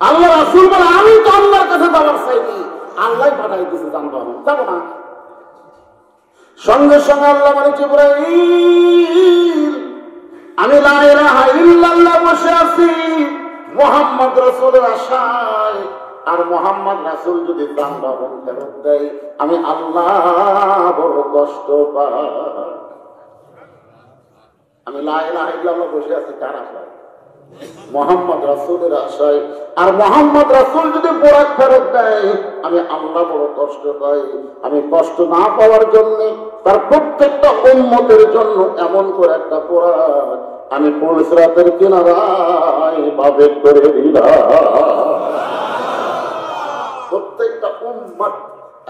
আল্লাহ রাসূল বলে আমি তো আল্লাহর কাছে যাওয়ার চাইনি, আল্লাহ পাঠাই দিচ্ছে যানবাহন, যাবো না। সঙ্গে সঙ্গে আল্লাহ বলে জিবরাইল আমি লা ইলাহা ইল্লাল্লাহ বসে আছি, মোহাম্মদ রাসূলের আশায়, আর মোহাম্মদ রাসূল যদি প্রাণ বাহন ফেরত দেয়, আমি আল্লাহ বড় কষ্ট পাই। আমি লা ইলাহা ইল্লাল্লাহ বসে আছি কার আশায়? মোহাম্মদ রাসূলের আশায়। আর মোহাম্মদ রাসূল যদি বোরাক ফেরত দেয়, আমি আল্লাহ বড় কষ্ট পাই। আমি কষ্ট না পাওয়ার জন্য তার প্রত্যেকটা উম্মতের জন্য এমন করে একটা বোরাক আমি পুলসরাতের কিনারায় বাবেক করে দিলাম। প্রত্যেকটা উম্মত।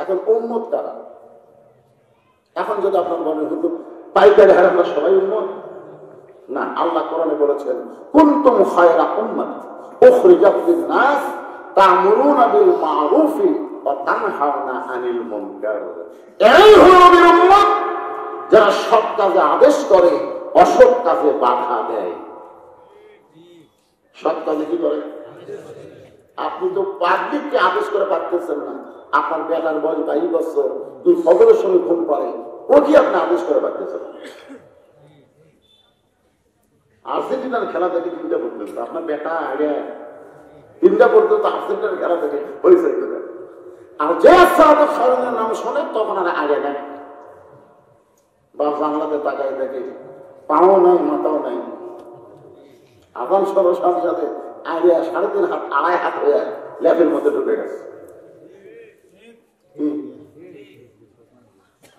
এখন উম্মত কারা? এখন যদি আপনার বলেন হুজুর পাইকারি হারে আমরা সবাই উম্মত, না, আল্লাহ কোরআনে বলেছেন কুনতুম খায়রা উম্মাত উখরিজাত লিন-নাস তা'মুরুনা বিল মা'রুফি ওয়া তানহাউনা আনিল মুনকার। এই হলো নবীর উম্মত, যারা সৎ কাজে আদেশ করে, অসৎ কাজে বাধা দেয়। সৎ কাজে কি করে? আপনি তো পাবলিককে আদেশ করে পারতেছেন না। আপনার বেটার বয়স 22 বছর, তুই ফজরের সময় ঘুম পারে, ও কি আপনি আদেশ করে পারতেছেন? আর্জেন্টিনার খেলা থেকে 3টা পর্যন্ত আপনার বেটা আগে 3টা পর্যন্ত আর্জেন্টিনার খেলা থেকে হয়েছে। আর যে সারাদিনের নাম শোনে তখন আর আগে নেয়, বা জানলাতে তাকায় দেখে পাও নাই মাথাও নাই। আদান সরার সাথে সাথে আগে 3.5 হাত 2.5 হাত হয়ে ল্যাবের মধ্যে ঢুকে গেছে।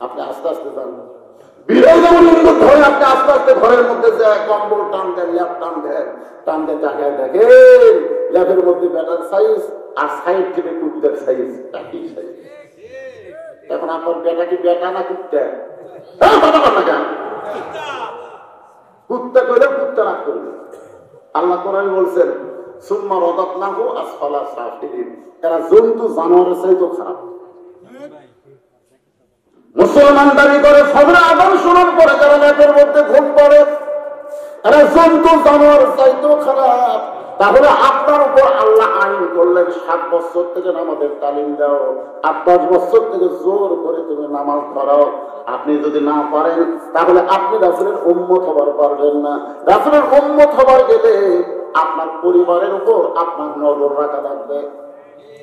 আপনি আস্তে আস্তে যান, ধরে আপনি আস্তে আস্তে ঘরের মধ্যে যায়, কম্বল টান দেন, ল্যাপ টান দেন, টান দিয়ে তাকায় দেখেন ল্যাবের মধ্যে ব্যাটার সাইজ আর সাইড থেকে কুত্তার সাইজ একই সাইজ। এখন আপনার বেটা কি বেটা না কুত্তা? কথা বল না কেন? কুত্তা কইলে কুত্তা রাগ করবে। আল্লাহ কোরআনে বলছেন সুম্মা রাদাতনাহু আসফালা সাফিলিন। এরা জন্তু জানোয়ারের চাইতে খারাপ। মুসলমান দাবি করে ফজরের আযান শোনার পরে যারা ল্যাবের মধ্যে ঘুম পড়ে, এরা জন্তু জানোয়ার চাইতেও খারাপ। তাহলে আপনার উপর আল্লাহ আইন করলেন 7 বছর থেকে নামাজের তালিম দাও, 8-10 বছর থেকে জোর করে তুমি নামাজ পড়াও। আপনি যদি না পারেন তাহলে আপনি রাসূলের উম্মত হবার পারবেন না। রাসূলের উম্মত হবার গেলে আপনার পরিবারের উপর আপনার নজর রাখা লাগবে।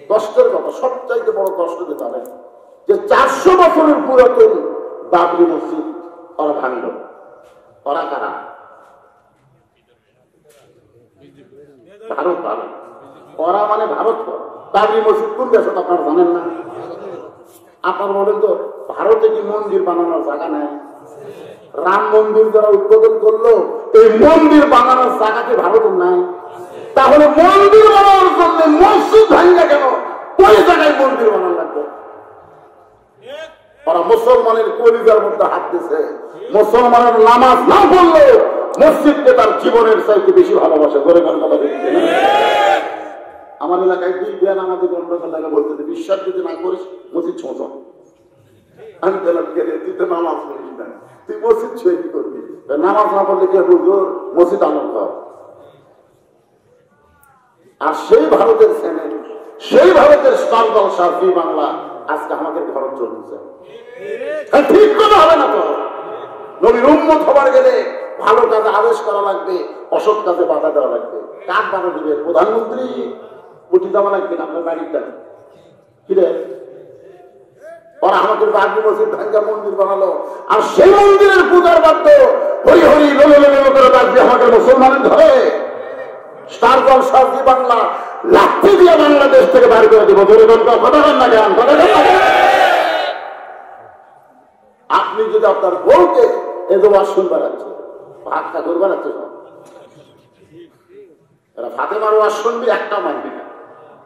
কষ্টের কথা, সবচাইতে বড় কষ্ট যেতে হবে যে 400 বছরের পুরাতন বাবরি মসজিদ ওরা ভাঙল। ওরা কারা? ভারত। ভারত ওরা মানে ভারত। বাবরি মসজিদ কোন দেশ আপনারা জানেন না? আপনার বলেন তো ভারতে কি মন্দির বানানোর জায়গা নাই? রাম মন্দির যারা উদ্বোধন করলো, এই মন্দির বানানোর জায়গা কি ভারত নাই? তাহলে মন্দির বানানোর জন্য মসজিদ ভাঙা কেন? ওই জায়গায় মন্দির বানানো লাগবে। ওরা মুসলমানের কলিজার মধ্যে হাত দিছে। মুসলমানের নামাজ না পড়লে মসজিদকে তার জীবনের চাইতে বেশি ভালোবাসে। ধরে গান কথা দেখতে আমার এলাকায় 2 বিয়া নামাজি গন্ডগোল লাগে, বলতে বিশ্বাস যদি না করিস মসজিদ ছোঁচ। আমি বললাম কে রে, তুই তো নামাজ পড়িস না, তুই মসজিদ ছুঁয়ে কি করবি? নামাজ না পড়লে কে হুজুর মসজিদ আমল কর। আর সেই ভারতের চ্যানেল, সেই ভারতের স্টার জলসা জি বাংলা আজকে আমাদের ঘর চলছে। ঠিক কথা হবে না তো? নবীর উম্মত হবার গেলে ভালো কাজে আদেশ করা লাগবে, অসৎ কাজে বাধা দেওয়া লাগবে। কার বাধা দিবে? প্রধানমন্ত্রী উঠে দেওয়া লাগবে না আপনার বাড়িটা। কি রে, ওরা আমাদের বাবরি মসজিদ ভাঙ্গা মন্দির বানালো, আর সেই মন্দিরের পূজার বাদ্য হরি হরি লোলো লোলো করে বাজবে আমাদের মুসলমানের ধরে। স্টার জলসা জি বাংলা লাঠি দিয়ে বাংলাদেশ থেকে বাইরে করে দিব। ধরে কথা বলেন না কেন? আপনি যদি আপনার বউকে এদোবার শুনবার আছে, ভাতটা করবার আছে, এরা ফাতে মারো আর শুনবি, একটা মানবি না।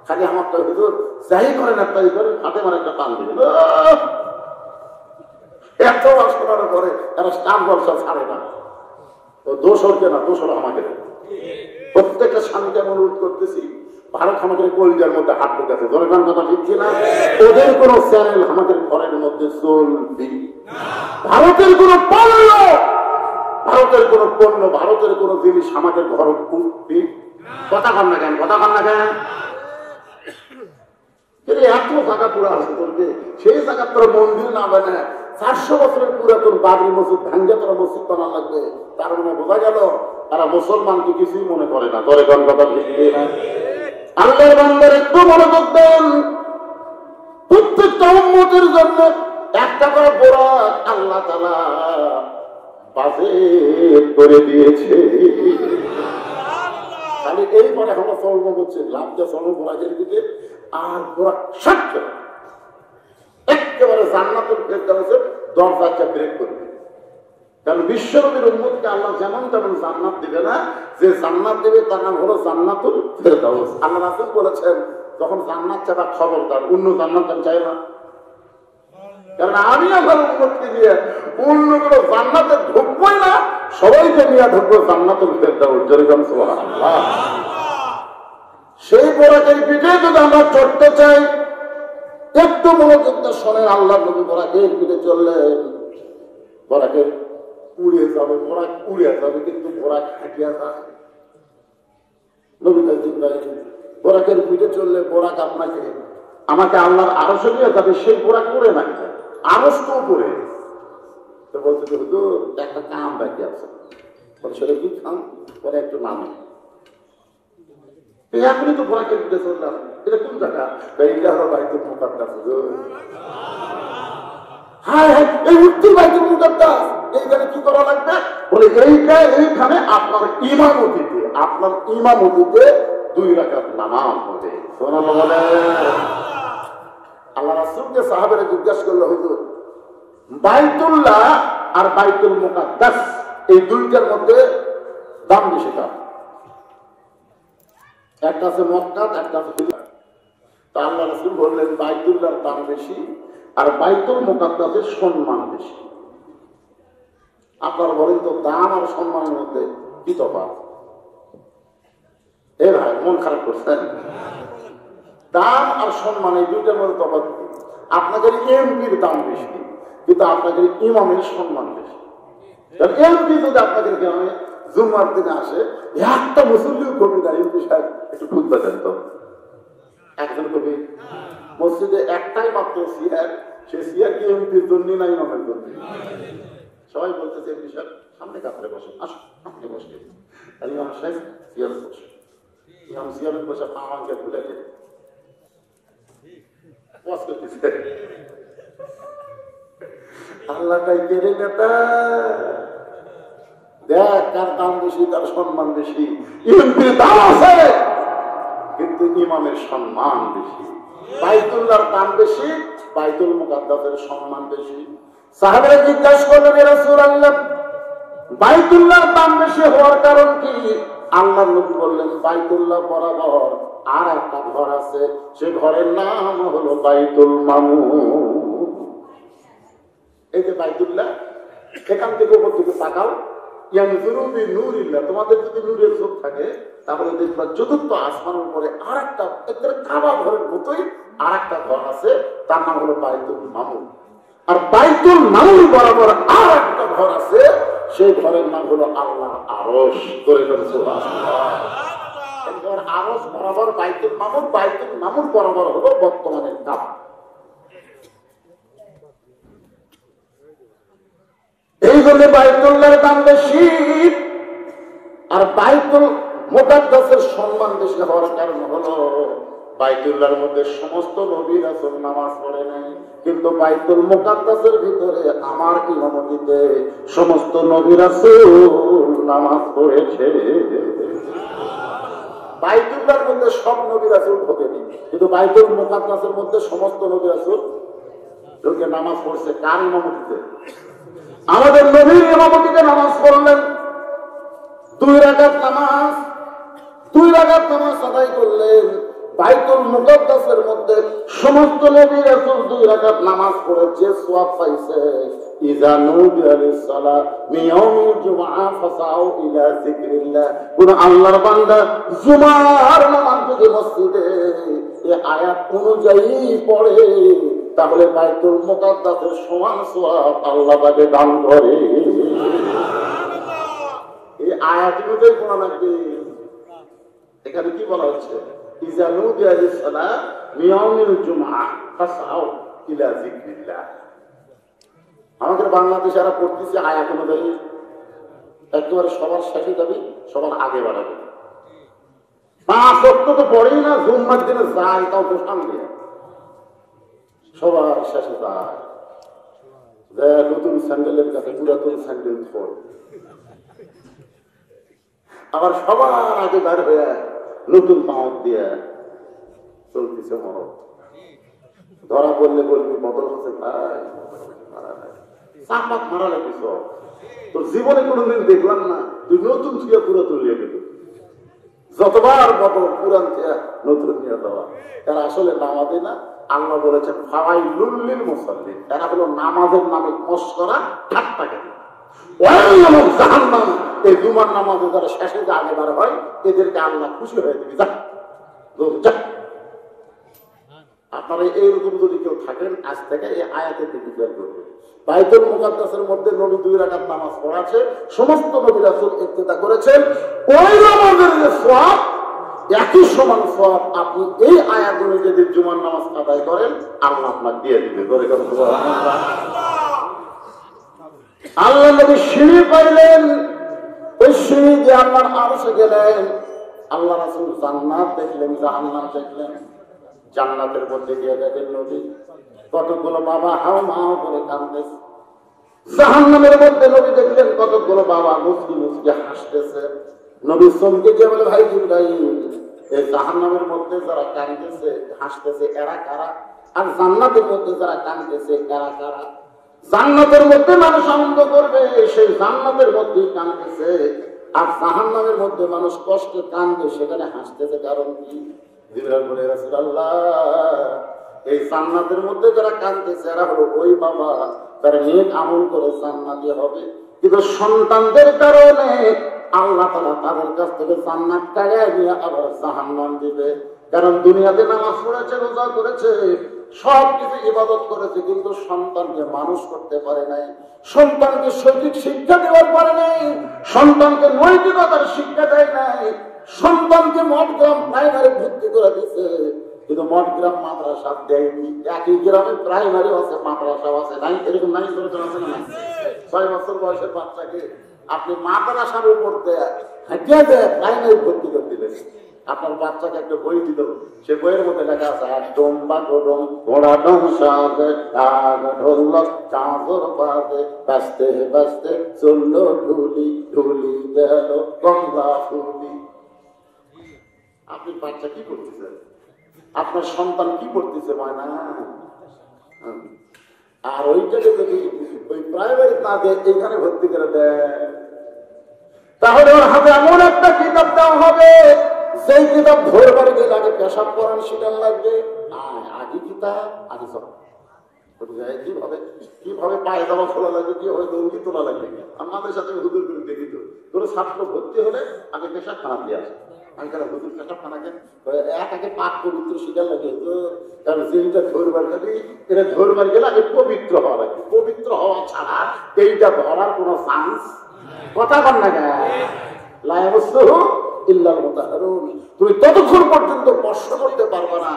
খালি আমার তো হুজুর যাই করেন একটা করে ফাতে মার একটা টান দিবি। এত বার শোনার পরে এরা স্টার জলসা ছাড়ে না। তো দোষ ওর কেনা, দোষ হলো আমাকে। প্রত্যেকটা স্বামীকে অনুরোধ করতেছি, ভারত আমাদের কলিজার মধ্যে হাত ঢুকেছে। জনগণ কথা দিচ্ছি না? ওদের কোন চ্যানেল আমাদের ঘরের মধ্যে চলবে। ভারতের কোন পণ্য, ভারতের কোন পণ্য, ভারতের কোন জিনিস আমাদের ঘর উঠবে। কথা কন না কেন? কথা কন না কেন? এত জায়গা পুরো আছে তোরকে, সেই জায়গা তোর মন্দির না বানায় 400 বছরের পুরাতন বাবরি মসজিদ ভাঙ্গে তারা মসজিদ বানা লাগবে, তার মানে বোঝা গেল তারা মুসলমানকে কিছুই মনে করে না। ধরে কোন কথা বুঝতে না? আল্লাহর বান্দার একটু মনোযোগ দেন, প্রত্যেকটা উম্মতের জন্য একটা করে বোরাক আল্লাহ তাআলা বাজেট করে দিয়েছে। খালি এইবারে আমরা চর্ম করছি, লাভটা চর্ম বোরাকের দিকে, আর বোরাক সাক্ষ্য একেবারে জান্নাতুল ফেরদাউসের দরজাটা ব্রেক করবে। কারণ বিশ্বনবীর উম্মতকে আল্লাহ যেমন তেমন জান্নাত দিবে না, যে জান্নাত দেবে তার নাম হলো জান্নাতুল ফেরদাউস। আল্লাহ রাসূল বলেছেন, যখন জান্নাত চাবা খবরদার অন্য জান্নাত আমি চাই না। কারণ আমি আমার উম্মতকে নিয়ে অন্য কোনো জান্নাতে ঢুকবোই না, সবাইকে নিয়ে ঢুকবো জান্নাতুল ফেরদাউস। যেরকম সুবহানাল্লাহ। সেই বোরাকের পিঠে যদি আমরা চড়তে চাই, একটু মনোযোগটা শোনেন। আল্লাহ নবী বোরাকের পিঠে চললেন, বোরাকের উড়ে যাবে, বোরাক উড়ে যাবে, কিন্তু বোরাক হাঁটিয়া যায়। নবী জিবরাইল বোরাকের পিঠে চললে বোরাক আপনাকে আমাকে আল্লাহর আরশে নিয়ে যাবে, সেই বোরাক উড়ে না, আরশ তো উপরে। তো বলতে হুজুর একটা কাম বাকি আছে। সেটা কি কাম? পরে একটু নামে এখনই তো বোরাকের পিঠে চললাম, এটা কোন জায়গা? এইটা হলো বাইতুল মুকাদ্দাস। হায় হায়, এই উত্তর বাইতুল মুকাদ্দাস, এইখানে কি করা লাগবে? বলে এইখানে আপনার ইমামতিতে 2 রাকাত নামাজ পড়ে। সুবহানাল্লাহ বলে। আল্লাহ রাসূলকে সাহাবারা জিজ্ঞাসা করলো, হুজুর বাইতুল্লাহ আর বাইতুল মুকাদ্দাস এই দুইটার মধ্যে দাম বেশি কার? একটা আছে মক্কা, একটা আছে মদিনা। তা আল্লাহ রাসূল বললেন, বাইতুল্লাহর দাম বেশি আর বাইতুল মুকাদ্দাসের সম্মান বেশি। আপনারা বলেন তো, দাম আর সম্মানের মধ্যে কি তফাৎ? এ ভাই মন খারাপ করছেন? দাম আর সম্মান এই দুইটার মধ্যে তফাৎ। আপনাদের এমপির দাম বেশি, কিন্তু আপনাদের ইমামের সম্মান বেশি। কারণ এমপি যদি আপনাদের গ্রামে জুম্মার দিনে আসে, একটা মুসল্লিও কবি না, এমপি সাহেব একটু খুঁজতে দেন তো। একজন কবি মসজিদে একটাই মাত্র সিয়ার, সে সিয়ার কি এমপির জন্য না ইমামের জন্য? সবাই বলতেছে এমপি সাহেব সামনে কাতারে বসে, আসুন আপনি বসে। ইমাম সাহেব সিয়ারে বসে, ইমাম সিয়ারে বসে আমাকে ভুলে দেয় আল্লাহটাই কেড়ে নেতা। দেখ কার দাম বেশি, তার সম্মান বেশি। ইমামের দাম আছে কিন্তু ইমামের সম্মান বেশি। বাইতুল্লাহর দাম বেশি, বাইতুল মুকাদ্দাসের সম্মান বেশি। সাহাবারা জিজ্ঞাসা করলেন, ইয়া রাসূলুল্লাহ বাইতুল্লাহর দাম বেশি হওয়ার কারণ কি? আল্লাহর নবী বললেন, বাইতুল্লাহ বরাবর আর একটা ঘর আছে, সে ঘরের নাম হলো বাইতুল মামুর। এই যে বাইতুল্লাহ, এখান থেকে উপর দিকে তাকাও, ইয়ানজুরু বিনূরিল্লাহ, তোমাদের যদি নূরের চোখ থাকে তাহলে দেখবা চতুর্থ আসমানের উপরে আর একটা কাবা ঘরের মতোই আর একটা ঘর আছে, তার নাম হলো বাইতুল মামুর। আর বাইতুল মামুর বরাবর আর একটা ঘর আছে, সেই ঘরের নাম হলো আল্লাহর আরশ। আরশ বরাবর বাইতুল মামুর, বাইতুল মামুর বরাবর হলো বর্তমানের কাবা। এই জন্য বাইতুল্লাহর দাম বেশি আর বাইতুল মুকাদ্দাসের সম্মান বেশি হওয়ার কারণ হলো, বাইতুল্লাহর মধ্যে সমস্ত নবী রাসূল নামাজ পড়ে নাই, কিন্তু বাইতুল মুকাদ্দাসের ভিতরে আমার ইমামতিতে সমস্ত নবী রাসূল নামাজ পড়েছে। বাইতুল্লাহর মধ্যে সব নবী রাসূল ঢোকেনি, কিন্তু বাইতুল মুকাদ্দাসের মধ্যে সমস্ত নবী রাসূল ঢুকে নামাজ পড়ছে। কার ইমামতিতে? আমাদের নবীর ইমামতিতে নামাজ পড়লেন। 2 রাকাত নামাজ, 2 রাকাত নামাজ আদায় করলেন। বাইতুল মুকাদ্দাসের মধ্যে সমস্ত নবী রাসূল 2 রাকাত নামাজ পড়ে যে সওয়াব পাইছে, ইযা নুদিয়া লিস-সালাত মিন ইয়াউমিল জুমআ ফাসাউ ইলা যিকরিল্লাহ। কোন আল্লাহর বান্দা জুমার নামাজ যদি মসজিদে এই আয়াত অনুযায়ী পড়ে, তাহলে বাইতুল মুকাদ্দাসের সমান সওয়াব আল্লাহ তাকে দান করে। এই আয়াত অনুযায়ী পড়া লাগবে। এখানে কি বলা হচ্ছে? ইযা নুদিয়া লিস-সালাত মিন ইয়াউমিল জুমআ ফাসাউ ইলা যিকরিল্লাহ। আমাদের বাংলাদেশে এরা পড়তেছে আয়াত অনুযায়ী একেবারে সবার শেষে যাবি, সবার আগে বাড়াবে। 5 ওয়াক্ত তো পড়েই না, জুম্মার দিনে যায় তাও পোষান দিয়ে সবার শেষে যায়। নতুন স্যান্ডেলের কাছে পুরাতন স্যান্ডেল ফোড়, আবার সবার আগে বার হয়ে নতুন পাওয়ার দিয়ে চলতেছে মরদ। ধরা পড়লে বলবি বদল হচ্ছে ভাই চাপাত মারা লাগিস, তোর জীবনে কোনোদিন দেখলাম না তুই নতুন থেকে পুরাতন নিয়ে গেল। যতবার বদল পুরান থেকে নতুন নিয়ে দেওয়া, এরা আসলে নামাজে না। আল্লাহ বলেছেন ফাওয়াইলুল লিল মুসাল্লিন, এরা হলো নামাজের নামে মশকরা ঠাট্টা করে। জাহান্নাম, এই জুমার নামাজে যারা শেষে আগে বার হয় এদেরকে আল্লাহ খুশি হয়ে দিবি। আপনারা এইরকম যদি কেউ থাকেন আজ থেকে এই আয়াতের দিকে খেয়াল করবেন। বাইতুল মুকাদ্দাসের মধ্যে নবী 2 রাকাত নামাজ পড়াছে, সমস্ত নবী রাসূল ইক্তেদা করেছেন। ওই নামাজের যে সওয়াব, একই সমান সওয়াব আপনি এই আয়াত অনুযায়ী যদি জুমার নামাজ আদায় করেন আল্লাহ আপনাকে দিয়ে দিবে। করে করেন সুবহানাল্লাহ। আল্লাহ নবী সিঁড়ি পাইলেন, ওই সিঁড়ি দিয়ে আল্লাহর আরশে গেলেন। আল্লাহ রাসূল জান্নাত দেখলেন, জাহান্নাম দেখলেন। জান্নাতের মধ্যে গিয়ে দেখেন নবী কতগুলো বাবা হাও মাও করে কাঁদতেছে। জাহান্নামের মধ্যে নবী দেখলেন কতগুলো বাবা মুচকি মুচকি হাসতেছে। নবী চমকে গিয়ে বলে, ভাই জিবরাইল, এই জাহান্নামের মধ্যে যারা কাঁদতেছে হাসতেছে এরা কারা? আর জান্নাতের মধ্যে যারা কাঁদতেছে এরা কারা? জান্নাতের মধ্যে মানুষ আনন্দ করবে, সেই জান্নাতের মধ্যেই কাঁদতেছে। আর জাহান্নামের মধ্যে মানুষ কষ্টে কাঁদবে, সেখানে হাসতেছে কারণ কি? জিবরাইল বলে, রাসূলুল্লাহ, এই জান্নাতের মধ্যে যারা কাঁদতেছে এরা হলো ওই বাবা তারা নেক আমল করে জান্নাতি হবে, কিন্তু সন্তানদের কারণে আল্লাহ তাআলা তাদের কাছ থেকে জান্নাত কাড়িয়ে নিয়ে আবার জাহান্নাম দিবে। কারণ দুনিয়াতে নামাজ পড়েছে, রোজা করেছে, সবকিছু ইবাদত করেছে, কিন্তু সন্তানকে মানুষ করতে পারে নাই, সন্তানকে সঠিক শিক্ষা দেওয়ার পারে নাই, সন্তানকে নৈতিকতার শিক্ষা দেয় নাই, সন্তানকে মঠগ্রাম প্রাইমারি ভর্তি করে দিয়েছে, কিন্তু মঠগ্রাম মাদ্রাসা দেয়নি। একই গ্রামে প্রাইমারি আছে, মাদ্রাসা আছে, নাই এরকম নাই? আছে না? 6 বছর বয়সের বাচ্চাকে আপনি মাদ্রাসার উপর হাঁটিয়ে দেয় প্রাইমারি ভর্তি করে দিলেন। আপনার বাচ্চাকে একটা বই দিল, সে বইয়ের মধ্যে লেখা আছে ডোম বা ডোম ঘোড়া ডোম সাজে ঢোলক চাঁদর বাজে বাঁচতে বাঁচতে চললো ঢুলি ঢুলি গেল গঙ্গা ফুলি। আপনি বাচ্চা কি করতেছেন? আপনার সন্তান কি করতেছে? ময়না। আর ওইটাকে যদি ওই প্রাইমারি তাদের এখানে ভর্তি করে দেয়, তাহলে ওর হাতে এমন একটা কিতাব দেওয়া হবে, সেই কিতাব ধরবার গেলে আগে পেশাব করান শিখান লাগবে, আগে কিতাব আগে সব কিভাবে পায়ে দেওয়া খোলা লাগবে, কিভাবে দৌড়ি তোলা লাগবে। আমাদের সাথে হুজুর করে দেখি তো, তোর ছাত্র ভর্তি হলে আগে পেশাব খানা দিয়ে আসে। আগেকার হুজুর পেশাব খানাকে আগে পাক পবিত্র শিখান লাগে তো, কারণ যেটা ধরবার গেলে এটা ধরবার গেলে আগে পবিত্র হওয়া লাগবে। পবিত্র হওয়া ছাড়া এইটা ধরার কোনো চান্স কথা বল না কেন? তুমি ততক্ষণ পর্যন্ত স্পর্শ করতে পারবে না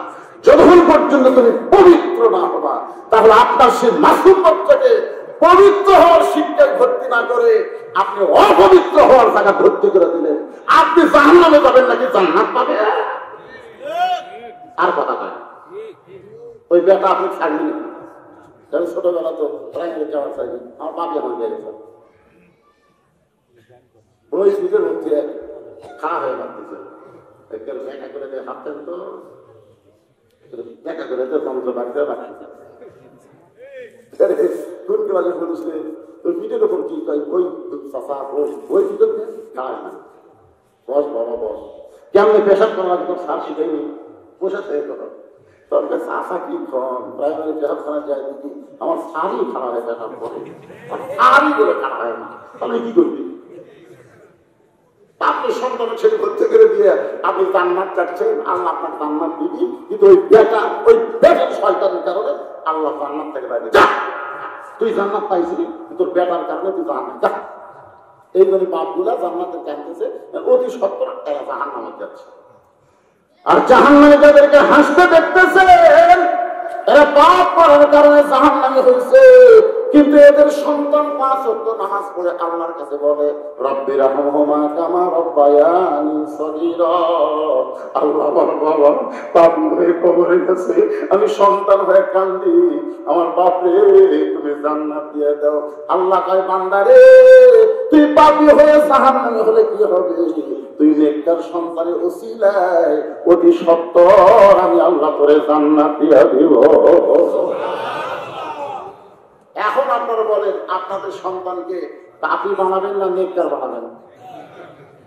যতক্ষণ পর্যন্ত তুমি পবিত্র না হবা। তাহলে আপনার সেই মাসুম বাচ্চাকে পবিত্র হওয়ার শিক্ষায় ভর্তি না করে আপনি অপবিত্র হওয়ার জায়গা ভর্তি করে দিলেন। আপনি জাহান্নামে যাবেন নাকি জান্নাত পাবেন? আর কথা কয় ওই বেটা আপনি ছাড়বেন। ছোটবেলা তো প্রাইমারি যাওয়ার চাইবেন, আমার বাপি আমার গেছে ওই সুযোগের মধ্যে খারাপ হয়ে পারতেছে। দেখা করে দিয়ে ভাবতেন তো, দেখা করে তো যন্ত্র বাড়িতে রাখতেছে। কোনকে বাজে বলছে তোর পিঠের ওপর কি কয় ওই চাষা ওই সুযোগ খায় না। বস বাবা বস, কেমনি পেশাব করা লাগে তোর সার শিখাইনি, বসে থেকে করো। তোর চাষা কি কম প্রাইমারি পেশাব খানা যায় দেখি আমার সারই খারাপ হয়, পেশাব করে সারই করে খারাপ হয় না, তাহলে কি করবি? আপনি সন্তানের ছেলে ভর্তি করে দিয়ে আপনি জান্নাত চাচ্ছেন, আল্লাহ আপনার জান্নাত দিবি, কিন্তু ওই বেটার শয়তানের কারণে আল্লাহ জান্নাত থেকে বাইরে যা। তুই জান্নাত পাইছিলি, তোর বেটার কারণে তুই জান্নাত যা। এই জন্য বাপগুলা জান্নাতের কাঁদতেছে, অতি সত্তর এরা জাহান্নামে যাচ্ছে। আর জাহান্নামে যাদেরকে হাসতে দেখতেছেন এরা পাপ করার কারণে জাহান্নামে হয়েছে, কিন্তু এদের সন্তান 5 ওয়াক্ত নামাজ পড়ে আল্লাহর কাছে বলে রব্বির রহমহুমা কামা রব্বায়ানি সগীরা। আল্লাহ আমার বাবা পাপী হয়ে কবরে গেছে, আমি সন্তান হয়ে কান্দি, আমার বাপরে তুমি জান্নাত দিয়ে দাও। আল্লাহ কয় বান্দারে তুই পাপী হয়ে জাহান্নামে হলে কি হবে, তুই নেককার সন্তানের ওসিলায় অতি সত্বর আমি আল্লাহ করে জান্নাত দিয়ে দিব। এখন আপনারা বলেন আপনাদের সন্তানকে পাপী বানাবেন না নেককার বানাবেন?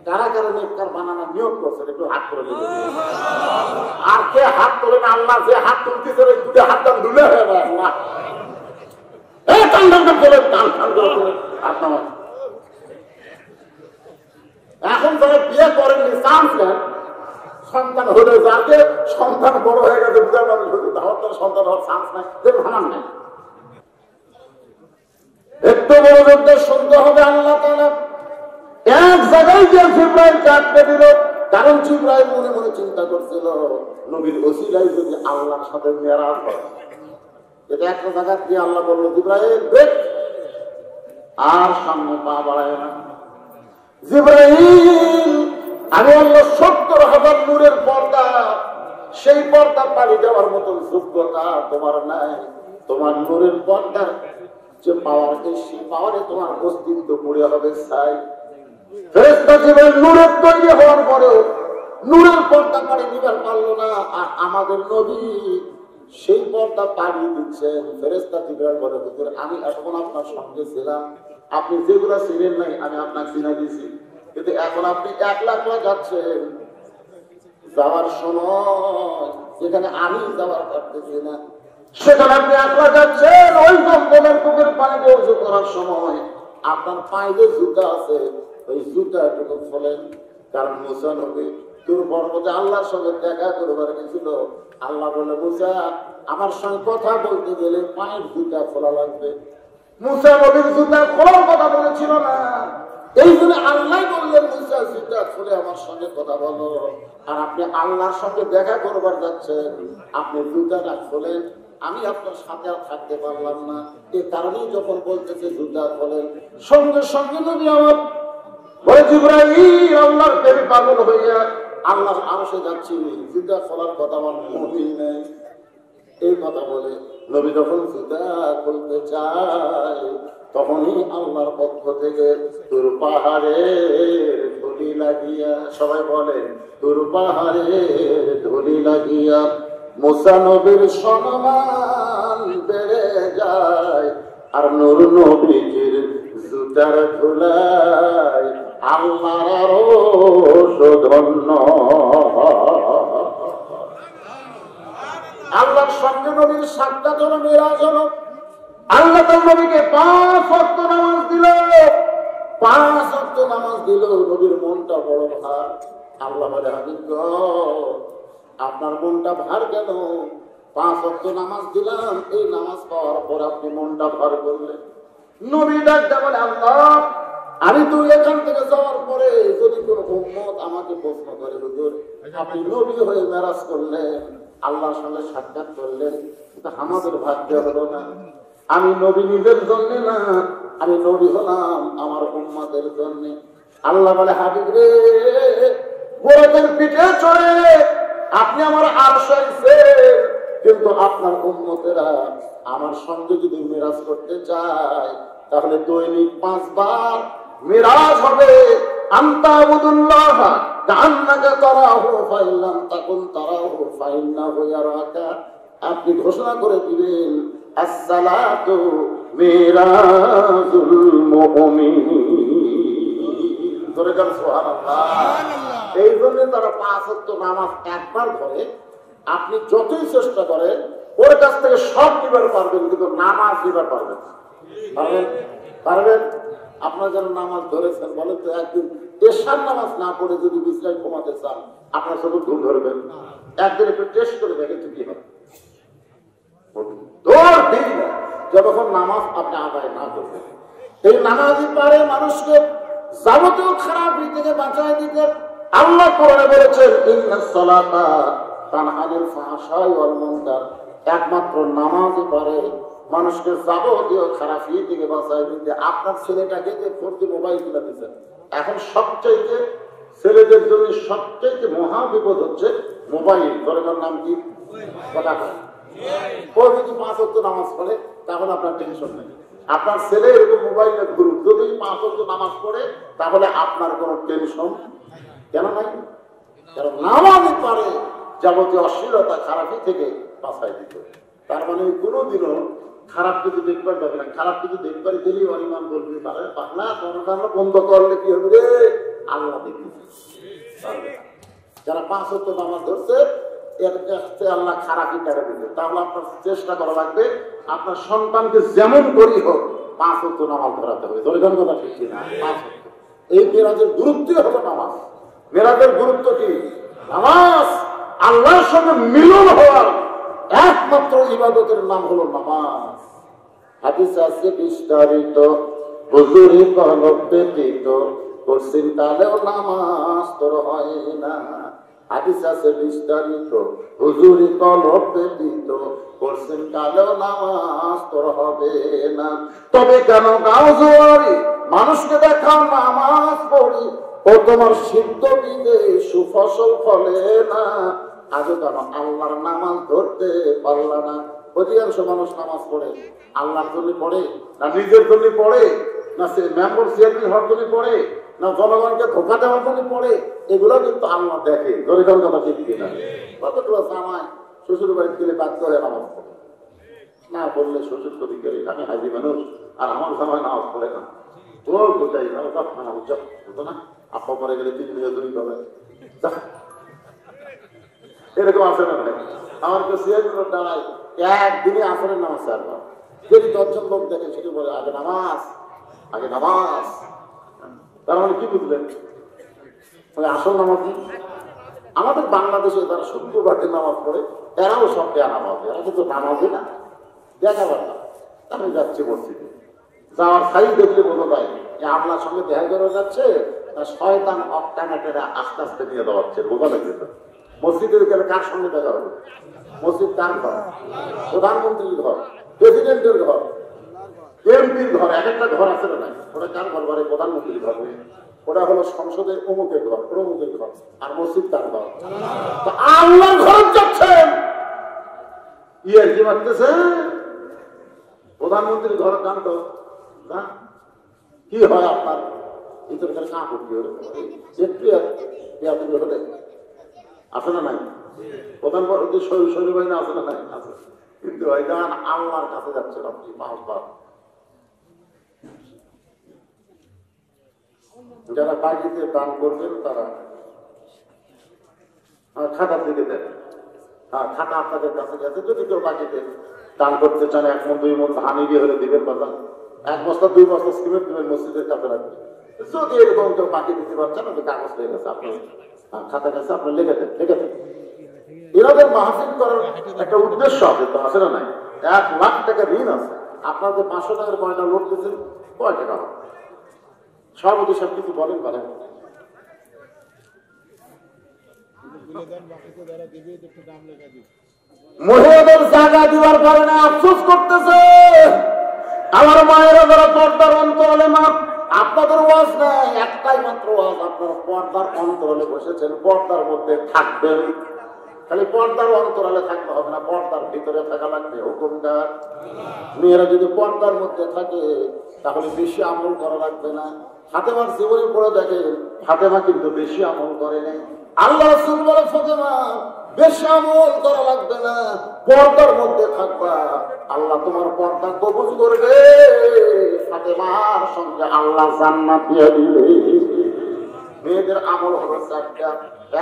কারা কারা নেককার বানানোর নিয়োগ করছেন একটু হাত করে দিবেন। আর কে হাত তোলেন? আল্লাহ যে হাত তুলতেছে ওই দুটো হাত ধুলে হয়ে যায় না। এই টান টান করে তোলেন, টান টান করে তোলেন হাত নামান। এখন যারা বিয়ে করেননি চান্স নেন, সন্তান হলে যাকে সন্তান বড় হয়ে গেছে বুঝা মানুষ হচ্ছে তার সন্তান হওয়ার চান্স নাই, যে ভাঙান নাই। একটু মনোযোগ শুনতে হবে। আল্লাহ তাআলা এক জায়গায় যে জিবরাইলকে আটকে দিল, কারণ জিবরাইল মনে মনে চিন্তা করছিল নবীর ওসিলায় যদি আল্লাহর সাথে মেরাজ হয়। এটা একটা জায়গা দিয়ে আল্লাহ বললো জিবরাইল দেখ, আর সামনে পা বাড়ায় না। জিবরাইল আমি আল্লাহ 70,000 নূরের পর্দা, সেই পর্দা পাড়ি দেওয়ার মতন যোগ্যতা তোমার নাই। তোমার নূরের পর্দা যে পাওয়ার, সেই পাওয়ারে তোমার অস্তিত্ব পড়ে হবে ছাই। ফেরেশতা জিবরাইল নূরের তৈরি হওয়ার পরেও নূরের পর্দা পাড়ি দিবার পারলো না, আর আমাদের নবী সেই পর্দা পাড়ি দিচ্ছেন। ফেরেশতা জিবরাইল বলে হুজুর আমি এখন আপনার সঙ্গে ছিলাম, আপনি যেগুলা ছিলেন নাই আমি আপনাকে চিনাই দিয়েছি, কিন্তু এখন আপনি একলা একলা যাচ্ছেন, যাওয়ার সময় যেখানে আমি যাওয়ার পারতেছি না সেখানে আপনি একলা যাচ্ছেন। ওই জঙ্গলের পুকুর পানিতে উঁচু করার সময় আপনার পায়ে জুতা আছে, ওই জুতা একটু খোলেন, কারণ মুসা নবী তোর পর্বতে আল্লাহর সঙ্গে দেখা করবার গেছিল। আল্লাহ বলে মুসা আমার সঙ্গে কথা বলতে গেলে পায়ের জুতা খোলা লাগবে। মুসা নবীর জুতা খোলার কথা বলেছিল না, এই জন্য আল্লাহ বললেন মুসা জুতা খুলে আমার সঙ্গে কথা বলো। আর আপনি আল্লাহর সঙ্গে দেখা করবার যাচ্ছেন, আপনি জুতাটা খোলেন, আমি আপনার সাথে আর থাকতে পারলাম না। এই কারণেই যখন বলতেছে জুতা খোলেন, সঙ্গে সঙ্গে নবী আমার বলে জিবরাইল আল্লাহর প্রেমে পাগল হইয়া আল্লাহর আরশে যাচ্ছি, জুতা খোলার কথা আমার মনেই নেই। এই কথা বলে নবী যখন জুতা খুলতে চায় তখনই আল্লাহর পক্ষ থেকে তোর পাহাড়ের ধুলি লাগিয়া, সবাই বলে তোর পাহাড়ের ধুলি লাগিয়া মুসা নবীর সম্মান বেড়ে যায়, আর নূর নবীজির জুতার ধুলায় আল্লাহর আরশ ধন্য। আল্লাহর সঙ্গে নবীর সাক্ষাৎ হলো, মেরাজ হলো। আল্লাহ তার নবীকে 5 ওয়াক্ত নামাজ দিল, 5 ওয়াক্ত নামাজ দিল। নবীর মনটা বড় ভার। আল্লাহ বলে হাবিব গো আপনার মনটা ভার কেন? 5 ওয়াক্ত নামাজ দিলাম, এই নামাজ পাওয়ার পর আপনি মনটা ভার করলেন। নবী ডাকতে বলে আল্লাহ আমি তো এখান থেকে যাওয়ার পরে যদি কোন উম্মত আমাকে প্রশ্ন করে হুজুর আপনি নবী হয়ে মেরাজ করলেন, আল্লাহর সঙ্গে সাক্ষাৎ করলেন, কিন্তু আমাদের ভাগ্য হলো না। আমি নবী নিজের জন্য না, আমি নবী হলাম আমার উম্মতের জন্য। আল্লাহ বলে হাবিব রে গোরদের পিঠে চড়ে আপনি আমার আরশে আইছেন, কিন্তু আপনার উম্মতেরা আমার সঙ্গে যদি মেরাজ করতে চায় তাহলে দৈনিক 5 বার মেরাজ হবে। আনতাবুদুল্লাহ কান্নাকা তারাহু ফাইল্লাম তাকুন তারাহু ফাইন্নাহু ইয়ারাকা। আপনি ঘোষণা করে দিবেন আসসালাতু মিরাজুল মুমিনিন। ধরে যান সুবহানাল্লাহ। এই জন্য তারা 5 ওয়াক্ত নামাজ একবার ধরে, আপনি যতই চেষ্টা করেন ওর কাছ থেকে সব নিবার পারবেন, কিন্তু নামাজ নিবার পারবেন পারবেন। আপনার যেন নামাজ ধরেছেন, বলেন তো একদিন এশার নামাজ না পড়ে যদি বিশ্রাম কমাতে চান আপনার সব ঘুম ধরবেন, একদিন একটু টেস্ট করে দেখেন কি হবে। যতক্ষণ নামাজ আপনি আদায় না করবেন, এই নামাজই পারে মানুষকে যাবতীয় খারাপ থেকে বাঁচায় দিতে। আল্লাহ কোরআনে বলেছেন ইন্নাস সালাতা তানহা আনিল ফাহশাই ওয়াল মুনকার, একমাত্র নামাজই পারে মানুষকে যাবতীয় খারাপি থেকে বাঁচাই দিতে আপনার ছেলেটাকে যে প্রতি মোবাইল কিনে দিচ্ছেন। এখন সবচাইতে ছেলেদের জন্য সবচাইতে মহা বিপদ হচ্ছে মোবাইল। দরকার নাম কি? কথা হয়। ও যদি 5 ওয়াক্ত নামাজ পড়ে তাহলে আপনার টেনশন নেই। আপনার ছেলে এরকম মোবাইলে ঘুরুক, যদি 5 ওয়াক্ত নামাজ পড়ে তাহলে আপনার কোনো টেনশন কেন নাই? কারণ নামাজই পারে যাবতীয় অশ্লীলতা খারাপি থেকে বাঁচাই দিত। তার মানে কোনোদিনও খারাপ কিছু দেখবার যাবে না। খারাপ কিছু দেখবার গেলেই অনিমান বলবে পারে না, কর্মকাণ্ড বন্ধ করলে কি হবে রে? আল্লাহ দেখবে। যারা 5 ওয়াক্ত নামাজ ধরছে আল্লাহ খারাপই কেটে দিবে। তাহলে আপনার চেষ্টা করা লাগবে আপনার সন্তানকে যেমন করি হোক 5 ওয়াক্ত নামাজ ধরাতে হবে। দরকার কথা ঠিক কিনা? 5 ওয়াক্ত। এই মেরাজের গুরুত্বই হলো নামাজ। মেরাজের গুরুত্ব কি? নামাজ। আল্লাহর সঙ্গে মিলন হওয়ার একমাত্র ইবাদতের নাম হলো নামাজ। হাদিসে আছে বিস্তারিত, হুজুরি কলব ব্যতীত করছেন তাহলেও নামাজ তোর হয় না। হাদিসে আছে বিস্তারিত, হুজুরি কলব ব্যতীত করছেন তাহলেও নামাজ তোর হবে না। তবে কেন গাও জোয়ারি মানুষকে দেখাও নামাজ পড়ি, ও তোমার সিদ্ধ বিদে সুফসল ফলে না। আজও কেন আল্লাহর নামাজ ধরতে পারলা না? অধিকাংশ মানুষ নামাজ পড়ে আল্লাহর জন্য পড়ে না নিজের জন্য পড়ে, না সে মেম্বার চেয়ারম্যান হওয়ার জন্য পড়ে, না জনগণকে ধোকা দেওয়ার জন্য পড়ে। এগুলো কিন্তু আল্লাহ দেখে। দরিদ্র কথা ঠিক কিনা? কতগুলো জামাই শ্বশুর বাড়িতে গেলে বাদ করে নামাজ পড়ে না, বললে শ্বশুর কবি করে আমি হাজি মানুষ আর আমার জামাই নামাজ পড়ে না। তোর বোঝাই না হতো না, আপা পরে গেলে 3 দিনে 2 হবে। এরকম আছে না ভাই? আমার কাছে দাঁড়ায় একদিনই আসরের নামাজ ছাড়বা। যদি 10 জন লোক দেখে সেটি বলে আগে নামাজ, আগে নামাজ। তার মানে কি বুঝলেন? আসল নামাজ কি? আমাদের বাংলাদেশে তারা শুক্রবারের নামাজ পড়ে, এরাও সব দেয়া নামাজ। এরা কিন্তু নামাজই না, দেখাবার না। আমি যাচ্ছি মসজিদে, যাওয়ার সাইজ দেখলে বোঝা যায় যে আপনার সঙ্গে দেখা করে যাচ্ছে না শয়তান অক্টানেটেরা আস্তে আস্তে নিয়ে দেওয়াচ্ছে। বোঝা লাগছে মসজিদে গেলে কার সঙ্গে দেখা হবে? মসজিদ কার ঘর? প্রধানমন্ত্রীর ঘর, প্রেসিডেন্টের ঘর, এমপির ঘর। এক একটা ঘর আছে না? ওটা কার ঘর? বলে প্রধানমন্ত্রীর ঘর। ওটা হলো সংসদের অমুকের ঘর, প্রমুখের ঘর। আর মসজিদ কার ঘর? আল্লাহর ঘর যাচ্ছেন, ইয়ার কি মারতেছে? প্রধানমন্ত্রীর ঘর কান তো না। কি হয় আপনার ভিতরে খালি কাঁ করতে হলে একটু হলে আছে না নাই? প্রধানমন্ত্রী শরীর বাহিনী আছে না নাই? আছে। কিন্তু আল্লাহর কাছে যাচ্ছেন আপনি 5 বার। যারা বাড়িতে দান করবেন তারা খাতার দিকে দেন। হ্যাঁ, খাতা আপনাদের কাছে গেছে। যদি কেউ বাকিতে দান করতে চান 1 মণ 2 মণ ধান গিয়ে হলে দিবেন, বাজার 1 বস্তা 2 বস্তা সিমেন্ট দিবেন, মসজিদের কাছে রাখবেন। যদি এরকম কেউ বাকি দিতে পারছেন ওদের কাগজ হয়ে গেছে, আপনার খাতা গেছে, আপনি লিখে দেন। এনাদের মাহফিল করার একটা উদ্দেশ্য আছে তো, আছে না নাই? 1 লাখ টাকা ঋণ আছে। আপনার যে 500 টাকার কয়টা লোক দিয়েছেন, কয় টাকা হবে? সভাপতি সব কিছু বলেন। মহিলাদের জায়গা দিবার কারণে আফসোস করতেছে আমার মায়েরা যারা পর্দার অন্তরালে মা। আপনাদের ওয়াজ নাই, একটাই মাত্র ওয়াজ। আপনারা পর্দার অন্তরালে বসেছেন, পর্দার মধ্যে থাকবেন। খালি পর্দার অন্তরালে থাকতে হবে না, পর্দার ভিতরে থাকা লাগবে। হুকুমটা মেয়েরা যদি পর্দার মধ্যে থাকে তাহলে বেশি আমল করা লাগবে না। ফাতেমার জীবনে পড়ে দেখেন, ফাতেমা কিন্তু বেশি আমল করে নাই। আল্লাহ রাসূল বলে ফাতেমা বেশি আমল করা লাগবে না, পর্দার মধ্যে থাকবা, আল্লাহ তোমার পর্দা কবুল করবে। ফাতেমার সঙ্গে আল্লাহ জান্নাত দিয়ে দিবে। মেয়েদের আমল হলো 4টা।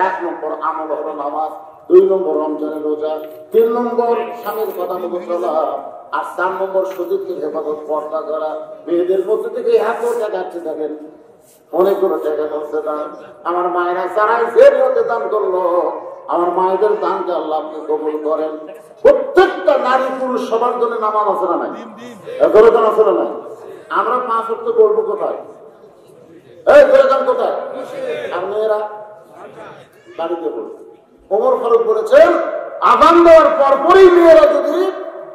1 নম্বর আমল হলো নামাজ, 2 নম্বর রমজানের রোজা, 3 নম্বর স্বামীর কথা মতো চলা, আর 4 নম্বর সতীত্বের হেফাজত পর্দা করা। মেয়েদের মধ্যে থেকে এত টাকা যাচ্ছে দেখেন, অনেকগুলো টাকা হচ্ছে দান। আমার মায়েরা যারাই যে নিয়তে দান করলো, আমার মায়েদের দানকে আল্লাহ আপনি কবুল করেন। প্রত্যেকটা নারী পুরুষ সবার জন্য নামাজ আছে না নাই? দরকার আছে না নাই? আমরা 5 ওয়াক্ত বলবো কোথায়? এই দরকার কোথায়? আর মেয়েরা বাড়িতে বলবো। ওমর ফারুক বলেছেন আযান দেওয়ার পরপরই মেয়েরা যদি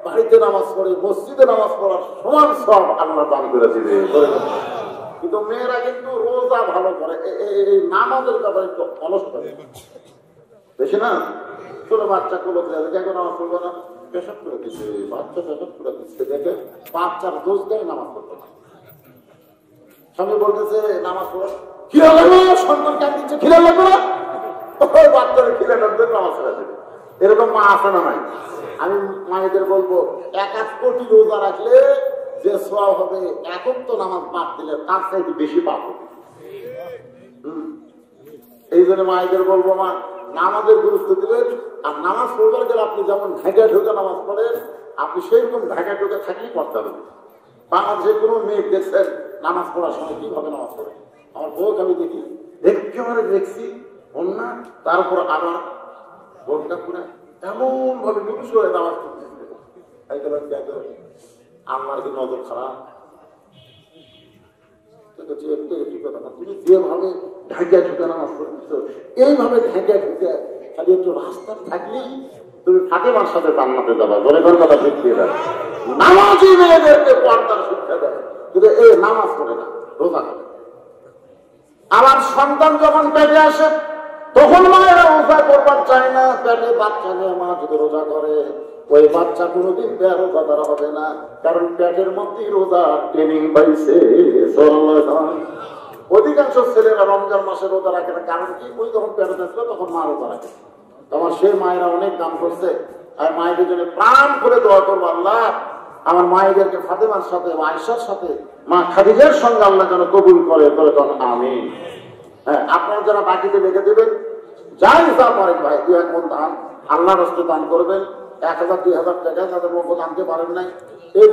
বাড়িতে নামাজ পড়ে মসজিদে নামাজ পড়ার সমান সব আল্লাহ দান করে দিবে। কিন্তু মেয়েরা কিন্তু রোজা ভালো করে, এই নামাজের ব্যাপারে একটু অলস করে বেশি না। ছোট বাচ্চা গুলো দেখো নামাজ পড়বে না, পেশাব করে দিচ্ছে, বাচ্চা পেশাব করে দিচ্ছে, দেখে বাচ্চার দোষ দেয় নামাজ পড়বে না। স্বামী বলতেছে নামাজ পড়ো, খিলে লাগবে, সন্তান কান দিচ্ছে, খিলে লাগবে না, ওই বাচ্চারা খিলে লাগবে, নামাজ পড়া দেবে। এরকম মা আছে না নাই? আমি মায়েদের বলবো 1 কোটি রোজা রাখলে যে সওয়াব হবে, একক তো নামাজ বাদ দিলে তার চাইতে বেশি পাপ হবে। এই জন্য মায়েদের বলবো, মা নামাজের গুরুত্ব দিবেন। আর নামাজ পড়বার গেলে আপনি যেমন ঢাকা ঢুকে নামাজ পড়েন, আপনি সেই রকম ঢাকা ঢুকে থাকলেই পড়তে হবে। বাংলাদেশে কোনো মেয়ে দেখছেন নামাজ পড়ার সময় কিভাবে নামাজ পড়ে? আমার বউকে আমি দেখি, একেবারে দেখছি অন্য, তারপর আবার বোনটা পুরো এমন ভাবে মুখুশ করে নামাজ পড়তেছে, আমার কি নজর খারাপ? তুমি যেভাবে ঢাকা ঢুকে নামাজ পড়তেছ, এইভাবে ঢাকা ঢুকে খালি একটু রাস্তা থাকলেই তুমি ফাতেমার সাথে জান্নাতে যাবা। জোরে করে কথা শিখিয়ে দেয়, নামাজি মেয়েদেরকে পর্দার শিক্ষা দেয়, কিন্তু এই নামাজ পড়ে না, রোজা করে। আমার সন্তান যখন পেটে আসে তখন মায়েরা রোজা করবার চায় না। পেটে বাচ্চা নিয়ে মা যদি রোজা করে, ওই বাচ্চা কোনোদিন রোজাদার হবে না, কারণ পেটের মধ্যেই রোজা ট্রেনিং পাইছে। অধিকাংশ ছেলেরা রমজান মাসে রোজা রাখে না, কারণ কি? ওই যখন পেটে থাকবে তখন মা রোজা রাখে। তোমার সে মায়েরা অনেক দাম করছে, আর মায়েদের জন্য প্রাণ করে দোয়া করবো, আল্লাহ আমার মায়েদেরকে ফাতেমার সাথে, আয়েশার সাথে, মা খাদিজার সঙ্গে আল্লাহ যেন কবুল করে, করে তখন আমিন। হ্যাঁ, আপনারা যারা বাকিতে রেখে দেবেন, যাই যা পারেন ভাই, 2-1 মণ ধান আল্লাহর রাস্তায় দান করবেন। 1000-2000 টাকা যাদের মতো আনতে পারেন নাই,